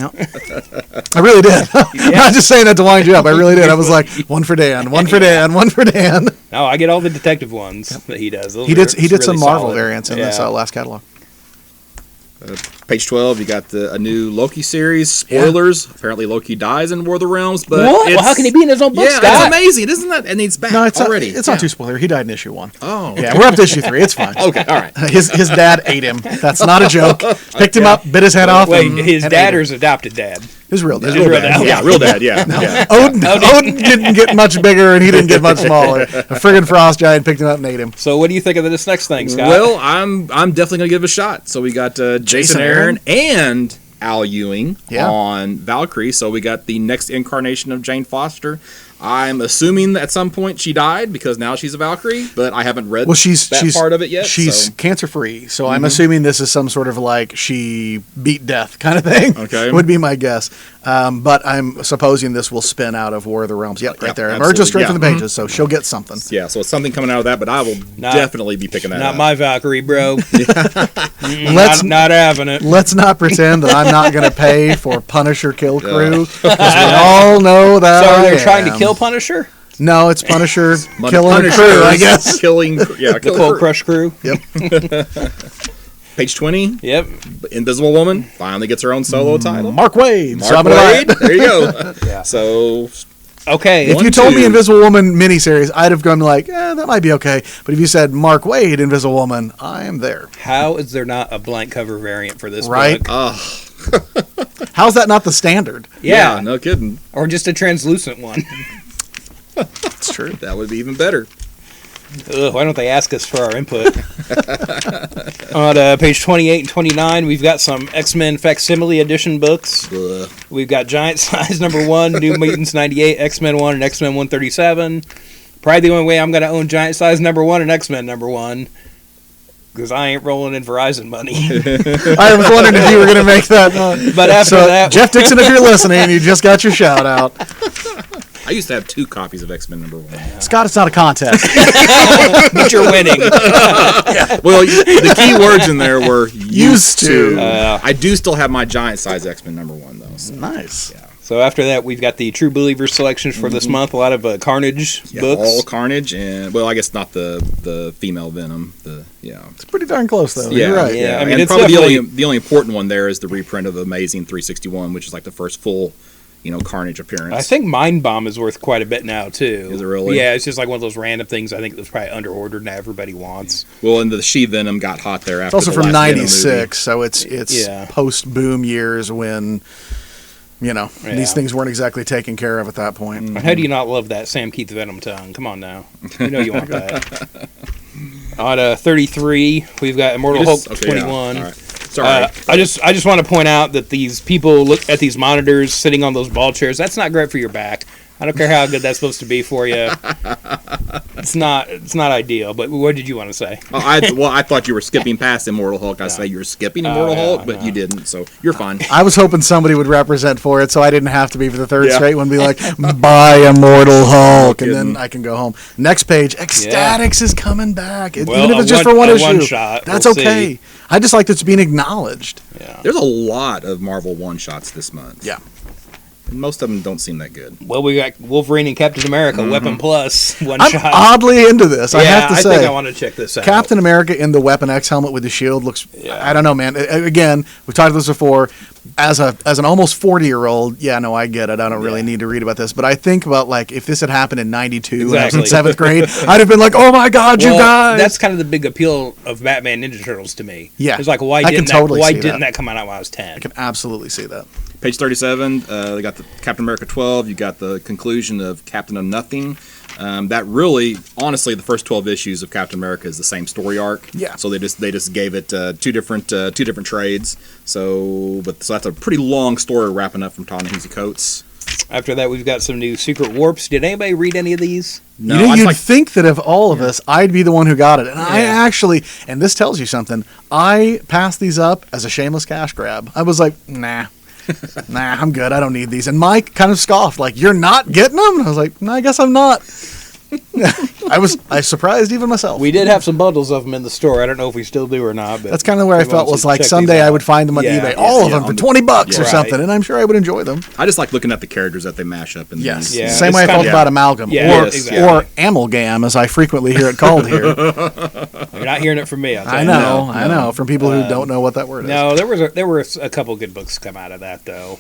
I really did. I'm not just saying that to wind you up. I really did. I was like, one for Dan, one for Dan, one for Dan. No, I get all the detective ones that he does. Those He are did really some Marvel solid. variants in this last catalog. Page 12, you got a new Loki series. Spoilers. Apparently Loki dies in War of the Realms. But What? Well, it's- how can he be in his own book, Yeah, Scott? it's amazing, isn't that? And he's back No, it's already. Not, it's not too spoiler. He died in issue 1. Oh. Yeah, we're up to issue 3. It's fine. Okay, all right. His dad ate him. That's not a joke. Picked him up, bit his head off. Wait, and- his and dad ate or him. his adopted dad? His real dad. His real dad. Yeah, real dad, yeah. yeah. Odin didn't get much bigger, and he didn't get much smaller. A friggin' frost giant picked him up and ate him. So what do you think of this next thing, Scott? Well, I'm definitely going to give it a shot. So we got Jason Aaron and Al Ewing on Valkyrie. So we got the next incarnation of Jane Foster. I'm assuming that at some point she died because now she's a Valkyrie, but I haven't read that part of it yet. She's so. cancer free, so I'm assuming this is some sort of like she beat death kind of thing. Okay. Would be my guess. But I'm supposing this will spin out of War of the Realms. Yep, right Yep, there. absolutely. Emerges straight from the Yeah. pages, so she'll get something. Yeah, so it's something coming out of that, but I will definitely be picking that Not up. my Valkyrie, bro. Let's not having it. let's not pretend that I'm not going to pay for Punisher Kill Crew, 'cause we all know that. So I they're trying to am. kill Punisher? No, it's Punisher killing Punisher a crew, I guess. Killing, yeah, The killing Cold crew. Crush crew? Yep. Page 20, Yep. Invisible Woman finally gets her own solo title. Mark Waid. Mark So I'm gonna Waid. lie. There you go. So Okay. If One, you told me two. Invisible Woman miniseries, I'd have gone like, that might be okay. But if you said Mark Waid, Invisible Woman, I am there. How is there not a blank cover variant for this Right? book? How's that not the standard? Yeah. no kidding. Or just a translucent one. It's true. That would be even better. Ugh, why don't they ask us for our input? On page 28 and 29, we've got some X-Men Facsimile Edition books. Blah. We've got Giant Size number 1, New Mutants 98, X-Men 1, and X-Men 137. Probably the only way I'm going to own Giant Size number 1 and X-Men number 1. Because I ain't rolling in Verizon money. I was wondering if you were going to make that. But after So, that, Jeff Dixon, if you're listening, you just got your shout out. I used to have 2 copies of X-Men #1. Scott, it's not a contest. but you're winning. Well, the key words in there were used to. Uh, I do still have my giant size X-Men #1 though. So. Nice. So after that, we've got the True Believers selections for this month. A lot of Carnage Yeah, books. all Carnage and I guess not the female Venom. It's pretty darn close, though. Yeah, You're right. yeah. I I mean, mean, it's probably definitely- the only important one there is the reprint of Amazing 361, which is like the first full, Carnage appearance. I think Mind Bomb is worth quite a bit now too. Is it really? Yeah, it's just like one of those random things. I think that's probably under ordered and everybody wants. Well, and the She Venom got hot there after. It's also the from last Venom '96, so it's Yeah. post-boom years when, Yeah. these things weren't exactly taken care of at that point. Mm-hmm. How do you not love that Sam Keith Venom tongue? Come on now, you know you want that. On 33, we've got Immortal movie. Hulk Okay, yeah. 21. All right. Sorry. I just want to point out that these people look at these monitors sitting on those ball chairs. That's not great for your back. I don't care how good that's supposed to be for you. It's not ideal. But what did you want to say? I thought you were skipping past Immortal Hulk. I say you were skipping Immortal yeah, Hulk, but no. you didn't, so you're fine. I was hoping somebody would represent for it, so I didn't have to be for the third Yeah. straight one. Be like, "Buy Immortal Hulk," and then kidding. I can go home. Next page, Ecstatics is coming back, Well, even if a it's just for one a issue. one-shot. That's We'll okay. see. I just like that it's being acknowledged. Yeah. There's a lot of Marvel one-shots this month. Yeah. And most of them don't seem that good. Well, we got Wolverine and Captain America, Weapon Plus, one I'm shot. oddly into this. I yeah, have to I say. think I want to check this out. Captain America in the Weapon X helmet with the shield looks. Yeah. I don't know, man. Again, we've talked about this before. As an almost 40-year-old, I get it. I don't really need to read about this, but I think about like if this had happened in '92 when I was in Exactly. 7th grade, I'd have been like, "Oh my God, you Well, guys!" that's kind of the big appeal of Batman Ninja Turtles to me. Yeah. It's like, why I can didn't totally see didn't that. that come out when I was 10? I can absolutely see that. Page 37, they got the Captain America 12. You got the conclusion of Captain of Nothing. That really, honestly, the first 12 issues of Captain America is the same story arc. Yeah. So they just gave it two different trades. So that's a pretty long story wrapping up from Ta-Nehisi Coates. After that, we've got some new Secret Warps. Did anybody read any of these? No, You'd think that of all of us, I'd be the one who got it. And I actually, and this tells you something, I passed these up as a shameless cash grab. I was like, nah, I'm good. I don't need these. And Mike kind of scoffed, like, "You're not getting them?" And I was like, "No, I guess I'm not." I surprised even myself. We did have some bundles of them in the store. I don't know if we still do or not. But That's kind of where I everyone felt was should like check someday these I out. would find them on Yeah, eBay, yeah, all of yeah, them for on the- $20 or yeah. something, Right. and I'm sure I would enjoy them. I just like looking at the characters that they mash up in Yes, these. Yeah, same it's way I felt kinda- about amalgam, Yeah, or exactly. or amalgam, as I frequently hear it called here. You're not hearing it from me. I'll tell I you. know, I know, from people who don't know what that word is. No, there were a couple good books come out of that though.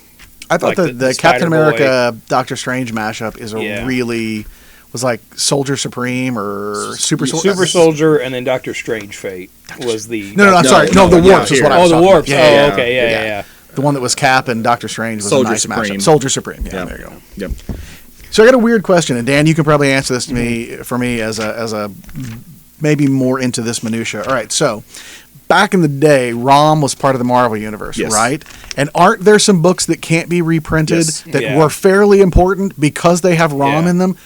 I thought like that the the Captain Spider-Boy. America Doctor Strange mashup is a Yeah. really was like Soldier Supreme or Super Soldier. Super Soldier and then Doctor Strange Fate was the No, I'm No, sorry. No, no, the yeah, Warps is here. what I Oh, was the talking Warps. about. Oh, okay, yeah. The one that was Cap and Doctor Strange was Soldier a nice Supreme. mashup. Soldier Supreme. Yeah, Yeah. there you go. Yep. So I got a weird question, and Dan, you can probably answer this to me for me as a maybe more into this minutia. All right, so back in the day, ROM was part of the Marvel universe, Yes. right? And aren't there some books that can't be reprinted Yes. that Yeah. were fairly important because they have ROM Yeah. in them?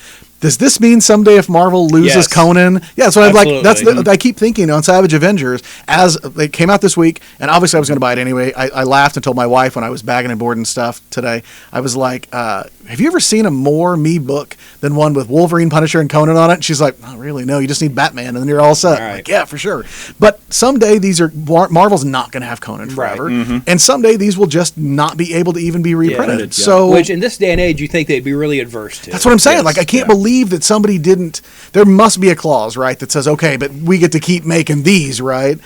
Does this mean someday if Marvel loses Yes. Conan? Yeah, so I'm like, that's Absolutely. I keep thinking on Savage Avengers as they came out this week, and obviously I was going to buy it anyway. I laughed and told my wife when I was bagging and boarding stuff today. I was like, "Have you ever seen a more me book than one with Wolverine, Punisher, and Conan on it?" And she's like, "Not really. No, you just need Batman, and then you're all set." All I'm right. like, yeah, for sure. But someday these are Marvel's not going to have Conan Right. forever, and someday these will just not be able to even be reprinted. Yeah. So Which in this day and age, you think they'd be really adverse to. that's what I'm saying. Yes, Like, I can't yeah. believe that somebody didn't. There must be a clause, right, that says, okay, but we get to keep making these, right?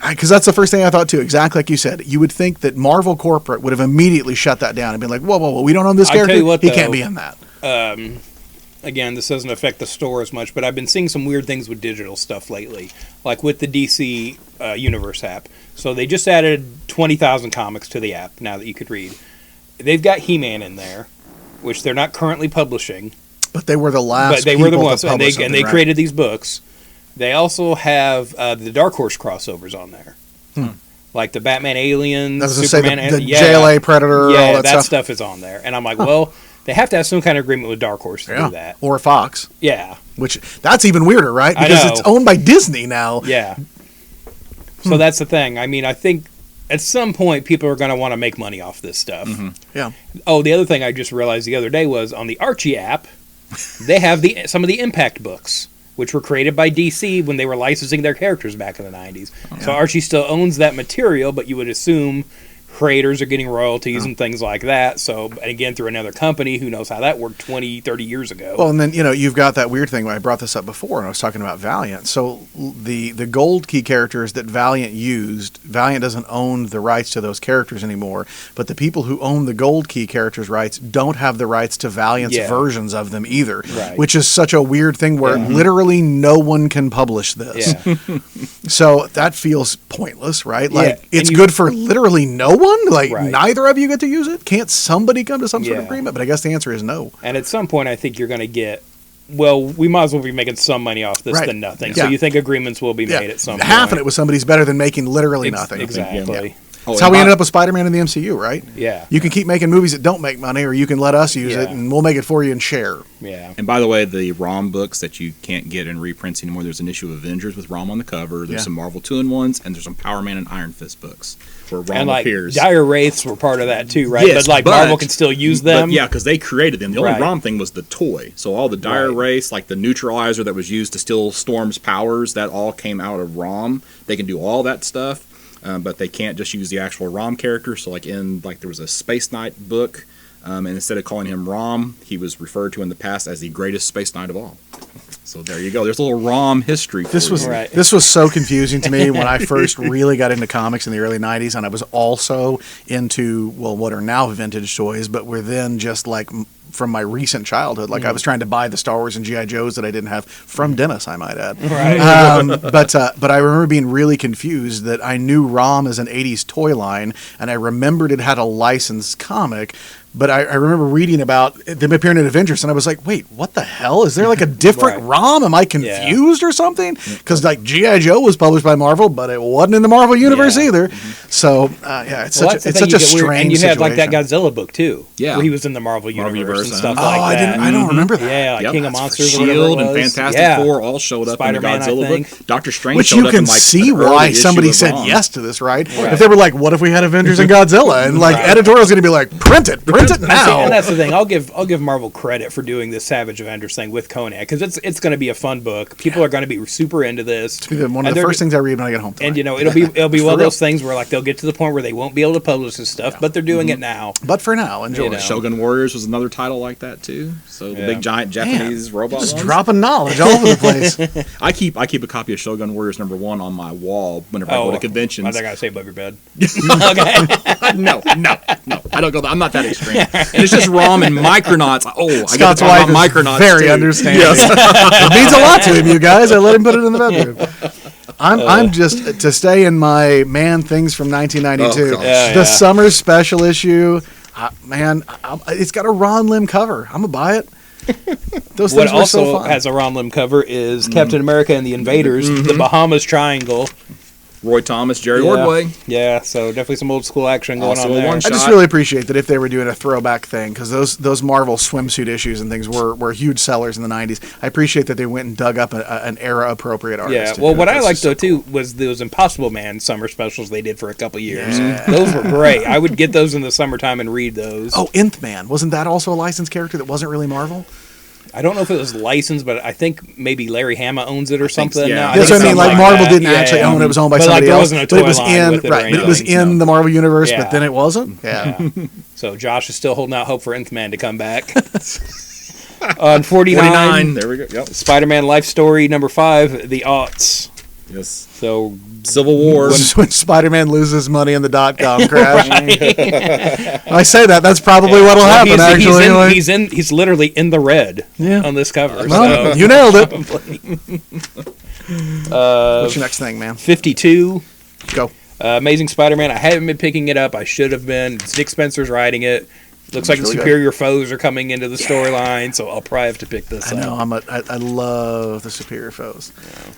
Because that's the first thing I thought too. Exactly like you said. You would think that Marvel corporate would have immediately shut that down and been like, whoa, we don't own this I'll tell character. you what, He though, can't be in that. Again, this doesn't affect the store as much, but I've been seeing some weird things with digital stuff lately, like with the DC Universe app. So they just added 20,000 comics to the app now that you could read. They've got He-Man in there, which they're not currently publishing. But they were the last. But they were the people to ones, and publish they something, right? created these books. They also have the Dark Horse crossovers on there, like the Batman Aliens, That was to Superman, say the JLA Predator, yeah, all that stuff. is on there. And I'm like, well, they have to have some kind of agreement with Dark Horse to do that. Or Fox, Yeah, which that's even weirder, right? I Because know. it's owned by Disney now. yeah. So that's the thing. I mean, I think at some point people are going to want to make money off this stuff. Yeah. Oh, the other thing I just realized the other day was on the Archie app, they have some of the Impact books, which were created by DC when they were licensing their characters back in the 90s. So Archie still owns that material, but you would assume creators are getting royalties and things like that. So, and again, through another company, who knows how that worked 20, 30 years ago. Well, and then, you've got that weird thing when I brought this up before and I was talking about Valiant. So the gold key characters that Valiant used, Valiant doesn't own the rights to those characters anymore, but the people who own the gold key characters' rights don't have the rights to Valiant's versions of them either, Right. which is such a weird thing where literally no one can publish this. Yeah. So that feels pointless, right? Like, Yeah, it's and good for literally no one? Like, Right. neither of you get to use it? Can't somebody come to some sort of Yeah. agreement? But I guess the answer is no. And at some point, I think you're going to get, well, we might as well be making some money off this Right. than nothing. Yeah. So you think agreements will be made at some point. Half of it with somebody's better than making literally nothing. Exactly. Oh, That's how we ended up with Spider-Man in the MCU, right? Yeah. You can keep making movies that don't make money, or you can let us use it, Yeah. and we'll make it for you and share. Yeah. And by the way, the ROM books that you can't get in reprints anymore, there's an issue of Avengers with ROM on the cover. There's Yeah. some Marvel 2-in-1s, and there's some Power Man and Iron Fist books where ROM And like appears. Dire Wraiths were part of that too, right? Yes, but like Marvel can still use them. But yeah, because they created them. The only Right. ROM thing was the toy. So all the Dire Right. Wraiths, like the neutralizer that was used to steal Storm's powers, that all came out of ROM. They can do all that stuff, but they can't just use the actual ROM character. So there was a Space Knight book, and instead of calling him ROM, he was referred to in the past as the greatest Space Knight of all. So there you go. There's a little ROM history. This for was you. Right. this was so confusing to me when I first really got into comics in the early '90s, and I was also into what are now vintage toys, but were then just like from my recent childhood. Like I was trying to buy the Star Wars and GI Joes that I didn't have from Dennis, I might add. Right. But I remember being really confused that I knew ROM as an '80s toy line, and I remembered it had a licensed comic. But I remember reading about them appearing in Avengers, and I was like, wait, what the hell? Is there like a different Right. ROM? Am I confused or something? Because like G.I. Joe was published by Marvel, but it wasn't in the Marvel universe Yeah. either. So, it's Well, such that's a the thing, you get strange weird- And you had like that situation. Godzilla book too. Yeah. Where he was in the Marvel universe and stuff Oh, like that. I don't remember that. Yeah, like Yep. King of That's Monsters. for or whatever Shield it and was. Fantastic Yeah. Four all showed up Spider-Man, in I the Godzilla think. book. Doctor Strange Which showed you up can in like see an early why issue somebody of said ROM. yes to this, right? Right. If they were like, "What if we had Avengers and Godzilla?" and like editorial's going to be like, "Print it See, now." and that's the thing. I'll give Marvel credit for doing this Savage Avengers thing with Conan because it's going to be a fun book. People are going to be super into this. One And of the they're- first things I read when I get home. And tonight. it'll be one of real. those things where like they'll get to the point where they won't be able to publish this stuff, but they're doing it now. But for now, enjoy. You know. Shogun Warriors was another title like that too. So the Yeah. big giant Japanese Man, robot just ones. dropping knowledge all over the place. I keep a copy of Shogun Warriors #1 on my wall whenever I go to conventions. What I gotta say above your bed? Okay. no, I don't go. I'm not that extreme. And it's just ROM and Micronauts. Oh, I got to Scott's talk wife about is Micronauts very too. understanding. Yes. It means a lot to him, you guys. I let him put it in the bedroom. I'm just to stay in my man things from 1992. Oh, gosh. Yeah, the yeah. summer special issue, it's got a Ron Lim cover. I'm gonna buy it. Those What things were so also fun. has a Ron Lim cover is Captain America and the Invaders, the Bahamas Triangle. Roy Thomas, Jerry Yeah. Ordway. Yeah, so definitely some old school action going Also on a there. one-shot. I just really appreciate that if they were doing a throwback thing, because those Marvel swimsuit issues and things were huge sellers in the 90s. I appreciate that they went and dug up an era-appropriate artist. Yeah, to do well, it. what I That's liked just so though too was those Impossible Man summer specials they did for a couple years. Those were great. I would get those in the summertime and read those. Oh, Nth Man. Wasn't that also a licensed character that wasn't really Marvel? I don't know if it was licensed, but I think maybe Larry Hama owns it or think something. so, yeah. now. That's think what I mean. something Like Marvel that. didn't Yeah, actually yeah. own it; it was owned by But, somebody there else. wasn't a But it toy was line in with it or right. But it was anything, in the Marvel universe, Yeah. but then it wasn't. Yeah. So Josh is still holding out hope for Nth Man to come back. On 49, 49. There we go. Yep. Spider-Man Life Story number 5, The Aughts. Yes. So Civil War. This is when Spider-Man loses money in the .com crash. I say that. That's probably what'll happen. Actually, he's literally in the red Yeah. on this cover. well, so. you nailed it. What's your next thing, man? 52. Go. Amazing Spider-Man. I haven't been picking it up. I should have been. It's Nick Spencer's writing it. Looks like the really Superior Foes are coming into the storyline, so I'll probably have to pick this I up. know. I love the Superior Foes.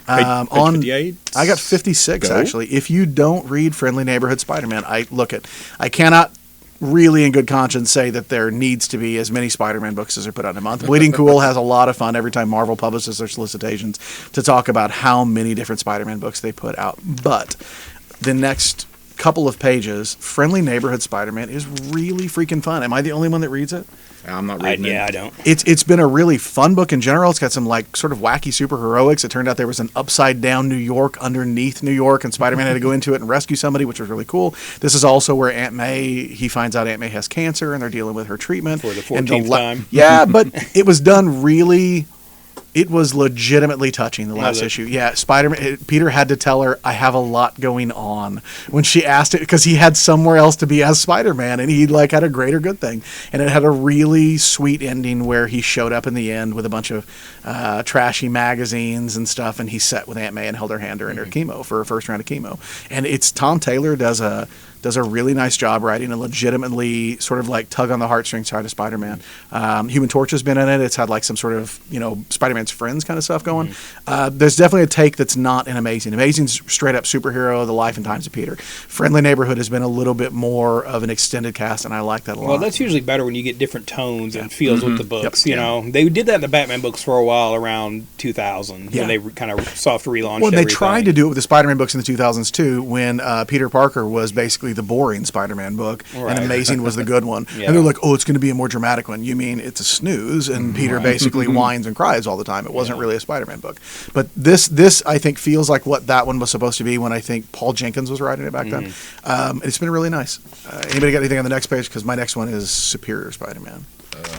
Page On 58? I got 56 Go. actually. If you don't read Friendly Neighborhood Spider-Man, I cannot really in good conscience say that there needs to be as many Spider-Man books as are put out in a month. Bleeding Cool has a lot of fun every time Marvel publishes their solicitations to talk about how many different Spider-Man books they put out. But the next couple of pages, Friendly Neighborhood Spider-Man is really freaking fun. Am I the only one that reads it? I'm not reading it. I don't. It's been a really fun book in general. It's got some like sort of wacky superheroics. It turned out there was an upside down New York underneath New York, and Spider-Man had to go into it and rescue somebody, which was really cool. This is also where Aunt May, he finds out Aunt May has cancer, and they're dealing with her treatment For the 14th time. Yeah, but it was done really. It was legitimately touching, the last Was it? issue. Yeah, Peter had to tell her, I have a lot going on, when she asked it, because he had somewhere else to be as Spider-Man, and he like had a greater good thing. And it had a really sweet ending where he showed up in the end with a bunch of trashy magazines and stuff, and he sat with Aunt May and held her hand during her chemo, for her first round of chemo. And it's Tom Taylor does a really nice job writing a legitimately sort of like tug on the heartstrings side of Spider-Man. Human Torch has been in it. It's had like some sort of, Spider-Man's friends kind of stuff going. There's definitely a take that's not an Amazing. Amazing's straight up superhero, the life and times of Peter. Friendly Neighborhood has been a little bit more of an extended cast, and I like that a lot. Well, that's usually better when you get different tones and feels with the books. You know, they did that in the Batman books for a while around 2000 when they kind of soft relaunched. Well, they everything. tried to do it with the Spider-Man books in the 2000s too, when Peter Parker was basically the boring Spider-Man book, Right. and Amazing was the good one. Yeah. And they're like, oh, it's going to be a more dramatic one. You mean it's a snooze? And Peter basically whines and cries all the time. It wasn't really a Spider-Man book. But this I think feels like what that one was supposed to be when I think Paul Jenkins was writing it back then. It's been really nice. Anybody got anything on the next page? Because my next one is Superior Spider-Man.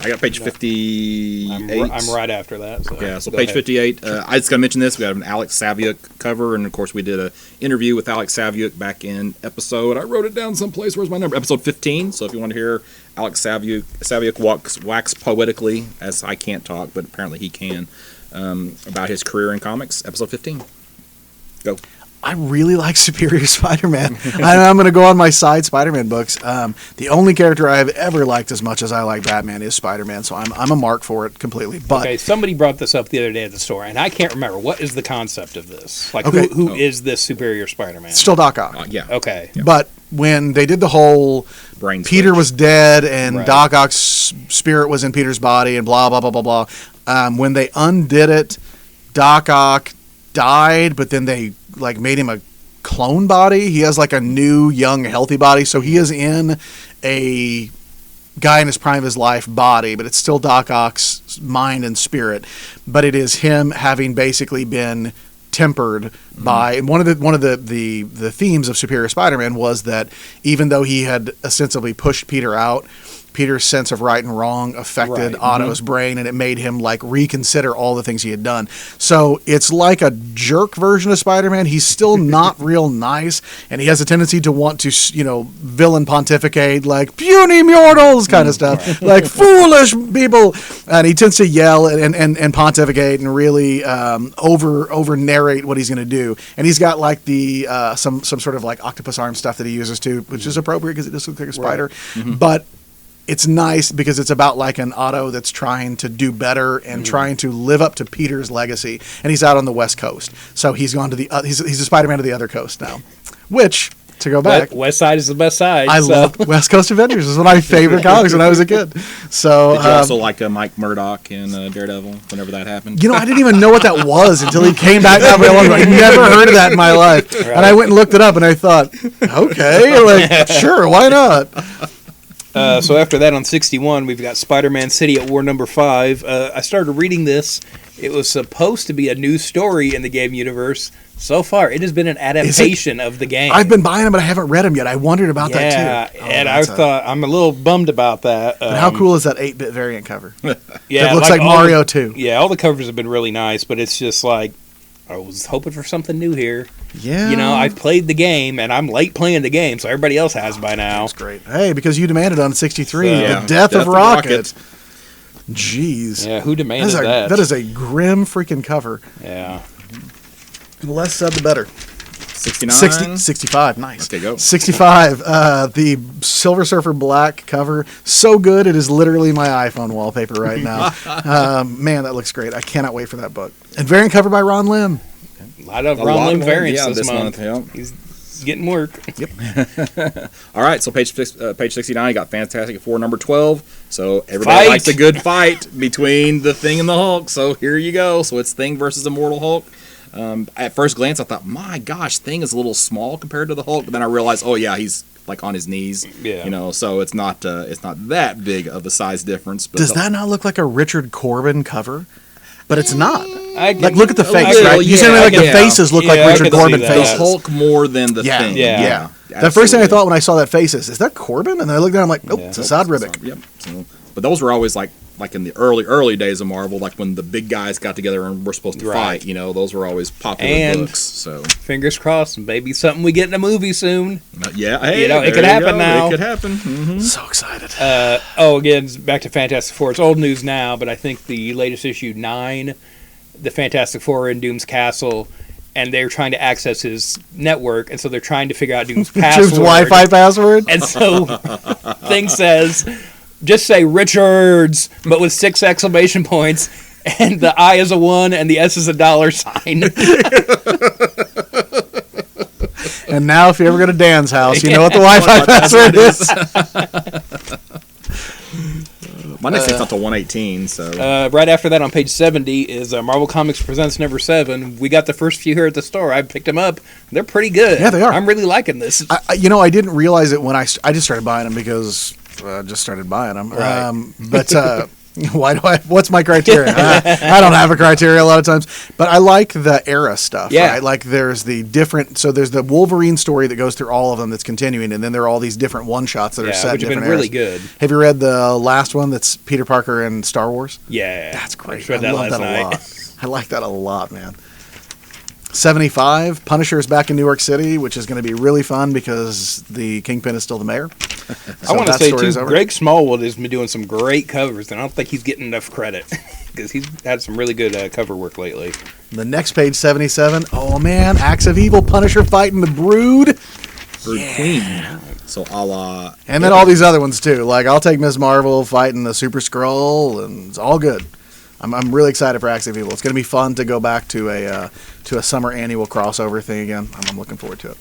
I got page 58. I'm right after that. So Yeah, so go page ahead. 58. I just got to mention this. We got an Alex Saviuk cover, and of course, we did an interview with Alex Saviuk back in episode. I wrote it down someplace. Where's my number? Episode 15. So if you want to hear Alex Saviuk wax poetically, as I can't talk, but apparently he can, about his career in comics, episode 15. Go. I really like Superior Spider-Man. I'm going to go on my side Spider-Man books. The only character I've ever liked as much as I like Batman is Spider-Man, so I'm a mark for it completely. But Okay, somebody brought this up the other day at the store, and I can't remember. What is the concept of this? Like, Okay. who is this Superior Spider-Man? still Doc Ock. Yeah. Okay. But when they did the whole Brain Peter switch. was dead and Right. Doc Ock's spirit was in Peter's body and blah, blah, blah, blah, blah. When they undid it, Doc Ock died, but then they like made him a clone body. He has like a new, young, healthy body. So he is in a guy in his prime of his life body, but it's still Doc Ock's mind and spirit. But it is him having basically been tempered by, and one of the themes of Superior Spider-Man was that even though he had ostensibly pushed Peter out, Peter's sense of right and wrong affected Right. Otto's brain, and it made him like reconsider all the things he had done. So it's like a jerk version of Spider-Man. He's still not real nice, and he has a tendency to want to, villain pontificate, like puny mortals kind of stuff, like foolish people, and he tends to yell and pontificate and really over narrate what he's going to do. And he's got like the some sort of like octopus arm stuff that he uses too, which is appropriate because it does look like a spider, but it's nice because it's about like an Otto that's trying to do better and trying to live up to Peter's legacy. And he's out on the West Coast, so he's gone to the he's a Spider-Man to the other coast now. Which, to go back, West Side is the best side. I so. loved West Coast Avengers. It was one of my favorite comics when I was a kid. So Did you also like Mike Murdock in Daredevil whenever that happened? I didn't even know what that was until he came back that way along. I never heard of that in my life, and I went and looked it up, and I thought, okay, like sure, why not? So after that, on 61, we've got Spider-Man City at War number 5. I started reading this. It was supposed to be a new story in the game universe. So far, it has been an adaptation of the game. I've been buying them, but I haven't read them yet. I wondered about that too. And I thought I'm a little bummed about that. But how cool is that 8-bit variant cover? Yeah, It looks like all Mario the- 2. Yeah, all the covers have been really nice, but it's just like I was hoping for something new here. Yeah. You know, I've played the game, and I'm late playing the game, so everybody else has by now. That's great. Hey, because you demanded on 63 Yeah. the death of Rocket. Jeez. Yeah, who demanded that? That is a grim freaking cover. Yeah. The less said, the better. 69. 65. Nice. Okay, go. 65. The Silver Surfer Black cover. So good, it is literally my iPhone wallpaper right now. Man, that looks great. I cannot wait for that book. And variant cover by Ron Lim. A lot of A Ron lot Lim more, variants yeah, this month. yeah. He's getting work. All right, so page 69, you got Fantastic Four number 12. So everybody likes a good fight between the Thing and the Hulk. So here you go. So it's Thing versus Immortal Hulk. At first glance, I thought, my gosh, Thing is a little small compared to the Hulk. But then I realized, oh yeah, he's like on his knees. Yeah. You know, so it's not that big of a size difference. But Does that not look like a Richard Corbin cover? But it's not. Like, Look at the face, little, right? You yeah, see like the yeah. faces look like Yeah, I Richard can see Corbin that. the faces. Hulk more than the Yeah, Thing? Yeah. The first thing I absolutely. thought when I saw that face is that Corbin? And then I looked down, I'm like, nope, Yeah. it's Assad Ribic. Yep. So, but those were always like in the early days of Marvel, like when the big guys got together and were supposed to Right. fight. You know, those were always popular And- books. So Fingers crossed, maybe something we get in a movie soon. yeah, hey, You know, it there could you happen go. now. It could happen. Mm-hmm. So excited. Again, back to Fantastic Four. It's old news now, but I think the latest issue 9, the Fantastic Four are in Doom's castle, and they're trying to access his network, and so they're trying to figure out Doom's password. Choose Wi-Fi password. And so Thing says, just say Richards, but with 6 exclamation points, and the I is a 1 and the S is a $sign. And now, if you ever go to Dan's house, you know what the Wi-Fi password is. My next thing's not till 118. So Right after that, on page 70, is Marvel Comics Presents number 7. We got the first few here at the store. I picked them up. They're pretty good. Yeah, they are. I'm really liking this. I didn't realize it when I just started buying them because I just started buying them. Right. But why do I? What's my criteria? I don't have a criteria a lot of times, but I like the era stuff. Yeah. Right? Like there's the different. So there's the Wolverine story that goes through all of them that's continuing, and then there are all these different one shots that are Yeah, set which in have been different really eras. good. Have you read the last one? That's Peter Parker and Star Wars. Yeah. That's great. I just read that love last that night. a lot. I like that a lot, man. 75, Punisher is back in New York City, which is going to be really fun because the Kingpin is still the mayor. I want to that say, story too, is over. Greg Smallwood has been doing some great covers, and I don't think he's getting enough credit because he's had some really good cover work lately. The next page, 77. Oh, man. Acts of Evil, Punisher fighting the Brood. Brood Queen. So a la. And then all these other ones, too. Like, I'll take Ms. Marvel fighting the Super Skrull, and it's all good. I'm really excited for Acts of Evil. It's going to be fun to go back to a summer annual crossover thing again. I'm looking forward to it.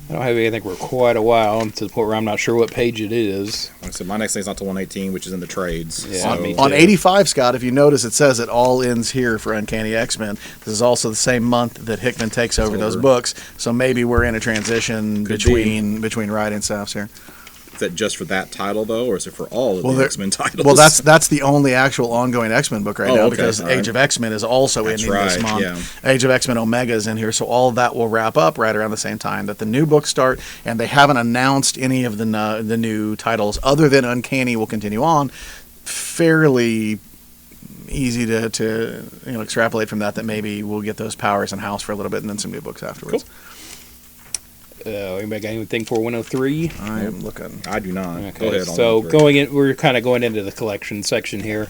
I don't have anything for quite a while to the point where I'm not sure what page it is. Like I said, my next thing's not till 118, which is in the trades. Yeah, so, me On too. 85, Scott, if you notice, it says it all ends here for Uncanny X-Men. This is also the same month that Hickman takes over those books, so maybe we're in a transition Could between writing staffs here. Is that just for that title though, or is it for all of the there- X-Men titles? Well, that's the only actual ongoing X-Men book right Oh, now okay, because all Age right. of X-Men is also That's ending this right, month. yeah. Age of X-Men Omega is in here, so all of that will wrap up right around the same time that the new books start, and they haven't announced any of the new titles other than Uncanny will continue on. Fairly easy to extrapolate from that maybe we'll get those powers in house for a little bit and then some new books afterwards. Anybody got anything for 103? I am looking. I do not. Okay, Go ahead. so we're kind of going into the collection section here.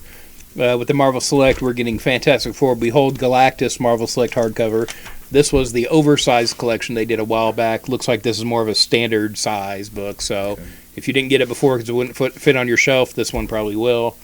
With the Marvel Select, we're getting Fantastic Four, Behold Galactus Marvel Select hardcover. This was the oversized collection they did a while back. Looks like this is more of a standard size book. So if you didn't get it before because it wouldn't fit on your shelf, this one probably will.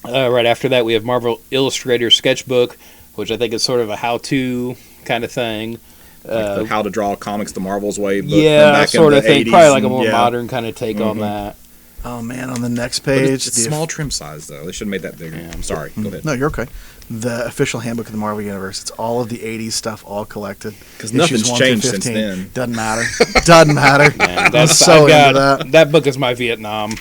Right after that, we have Marvel Illustrator Sketchbook, which I think is sort of a how-to kind of thing. Like how to draw comics the Marvel's way. Book Yeah, from back sort in of the thing. 80s Probably like a and- more yeah. modern kind of take on that. Oh man, on the next But page, it's the small trim size though. They should have made that bigger. I'm sorry. Go ahead. No, you're okay. The official handbook of the Marvel Universe. It's all of the 80s stuff all collected. 'Cause Issues nothing's 1 through changed since 15. then. Doesn't matter. Doesn't matter. Man, I'm so I've into got, that. book is my Vietnam.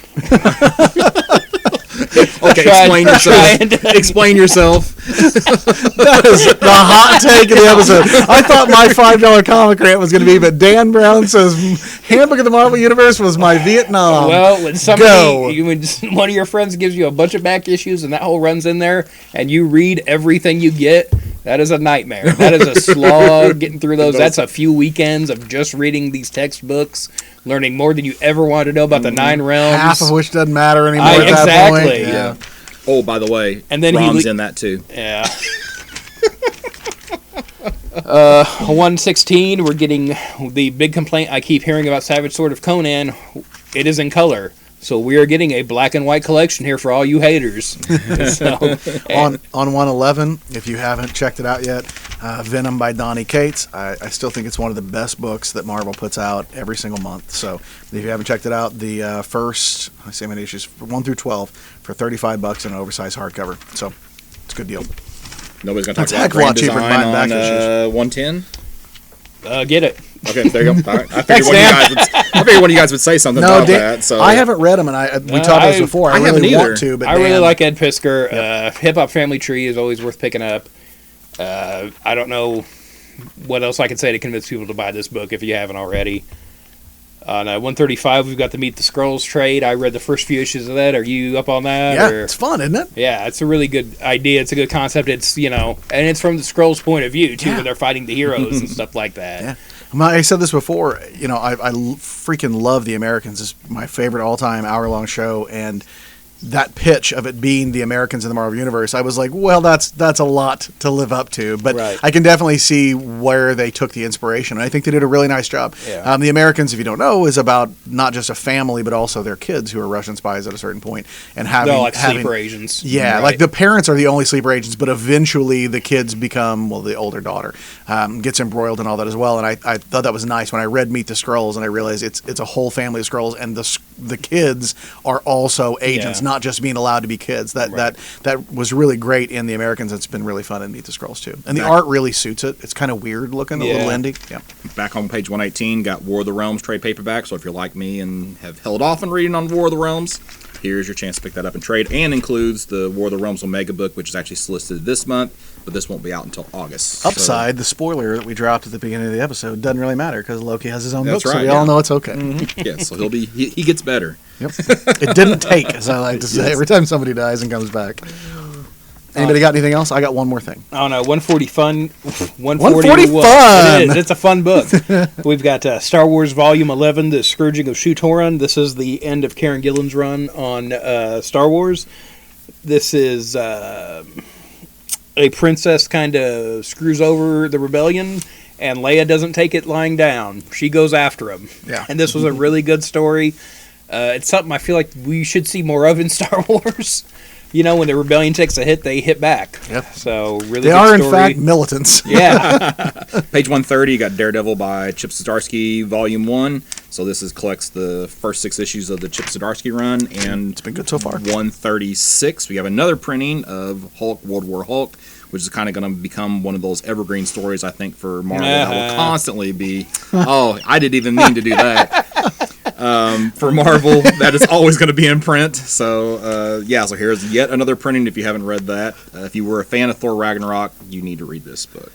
Okay, explain yourself. Explain yourself. That is the hot take of the episode. I thought my $5 comic rant was going to be, but Dan Brown says Handbook of the Marvel Universe was my Vietnam. Well, when when one of your friends gives you a bunch of back issues and that whole runs in there, and you read everything you get, that is a nightmare. That is a slog getting through those. That's a few weekends of just reading these textbooks, learning more than you ever wanted to know about the 9 realms. Half of which doesn't matter anymore at that exactly. point. Yeah. Oh, by the way, and then Rom's in that too. Yeah. 116, we're getting the big complaint I keep hearing about Savage Sword of Conan. It is in color. So we are getting a black and white collection here for all you haters. On 111, if you haven't checked it out yet, Venom by Donny Cates. I still think it's one of the best books that Marvel puts out every single month. So if you haven't checked it out, the first, I say how many issues, 1 through 12 for $35 in an oversized hardcover. So it's a good deal. Nobody's going to It's talk a about heck of a lot brand cheaper than design buying back on issues. 110. Get it. Okay, there you go. All right. I Thanks, figured one of you guys would say something about that. So I haven't read them, and we talked about this before. I haven't really either. want to, but I really Dan- like Ed Piskor. Hip Hop Family Tree is always worth picking up. I don't know what else I can say to convince people to buy this book if you haven't already. On 135, we've got the Meet the Skrulls trade. I read the first few issues of that. Are you up on that? Yeah, or? it's fun, isn't it? Yeah, it's a really good idea. It's a good concept. It's, and it's from the Skrulls' point of view, too, Yeah. where they're fighting the heroes and stuff like that. Yeah. I said this before, I freaking love The Americans. It's my favorite all-time hour-long show, and that pitch of it being the Americans in the Marvel Universe, I was like, well, that's a lot to live up to. But Right. I can definitely see where they took the inspiration. And I think they did a really nice job. Yeah. The Americans, if you don't know, is about not just a family, but also their kids who are Russian spies at a certain point. And having, They're like sleeper agents. Yeah, Right. like the parents are the only sleeper agents, but eventually the kids become, the older daughter gets embroiled in all that as well. And I thought that was nice when I read Meet the Skrulls, and I realized it's a whole family of Skrulls, and the kids are also agents, Yeah. not just being allowed to be kids. That was really great in The Americans. It's been really fun in Meet the Skrulls too, and the art really suits it. It's kind of weird looking, a little indie. Yeah. back on page 118, got War of the Realms trade paperback. So if you're like me and have held off on reading on War of the Realms, here's your chance to pick that up and trade. And includes the War of the Realms Omega book, which is actually solicited this month, but this won't be out until August. Upside, the spoiler that we dropped at the beginning of the episode doesn't really matter because Loki has his own That's book, so right, we yeah. all know it's okay. So, yeah, so he gets better. Yep. It didn't take, as I like to say, every time somebody dies and comes back. Anybody got anything else? I got one more thing. Oh no, 140 fun. 140 what? fun! It is. It's a fun book. We've got Star Wars Volume 11, The Scourging of Shu-Torun. This is the end of Karen Gillan's run on Star Wars. This is a princess kind of screws over the rebellion, and Leia doesn't take it lying down. She goes after him. Yeah. And this was a really good story. It's something I feel like we should see more of in Star Wars. When the rebellion takes a hit, they hit back. Yep. So really, They good are, in story. fact, militants. Yeah. Page 130, you got Daredevil by Chip Zdarsky, Volume 1. So this collects the first 6 issues of the Chip Zdarsky run. And It's been good so far. 136, we have another printing of Hulk, World War Hulk, which is kind of going to become one of those evergreen stories, I think, for Marvel. That will constantly be, I didn't even mean to do that. For Marvel, that is always going to be in print. So, so here's yet another printing if you haven't read that. If you were a fan of Thor Ragnarok, you need to read this book.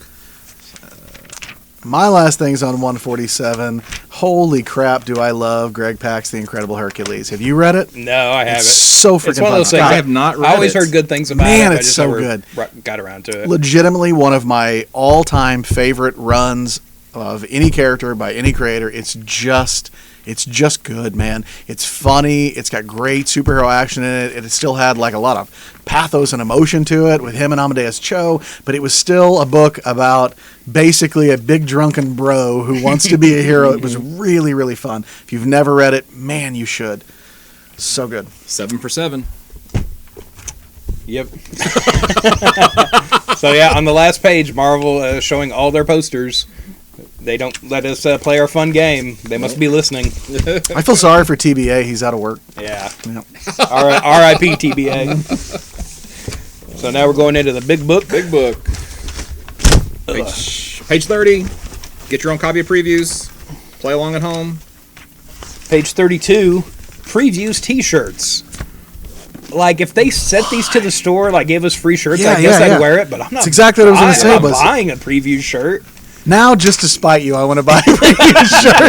My last thing's on 147. Holy crap, do I love Greg Pak's The Incredible Hercules. Have you read it? No, I haven't. It's so freaking It's one of fun. those things. Scott, I have not read I always it. heard good things about Man, it. it's so good. Got around to it. Legitimately one of my all-time favorite runs of any character by any creator. It's just good, man. It's funny. It's got great superhero action in it. It still had like a lot of pathos and emotion to it with him and Amadeus Cho, but it was still a book about basically a big drunken bro who wants to be a hero. It was really, really fun. If you've never read it, man, you should. So good. 7 for 7. Yep. So yeah, on the last page, Marvel showing all their posters. They don't let us play our fun game. They must be listening. I feel sorry for TBA. He's out of work. Yeah. Yep. R.I.P. TBA. So now we're going into the big book. Big book. Page 30. Get your own copy of previews. Play along at home. Page 32. Previews T-shirts. like if they sent these to the store, like gave us free shirts, Yeah, I guess yeah, I'd yeah. wear it. But I'm not. That's exactly what I was gonna say, I'm not was- buying a preview shirt. Now, just to spite you, I want to buy a shirt.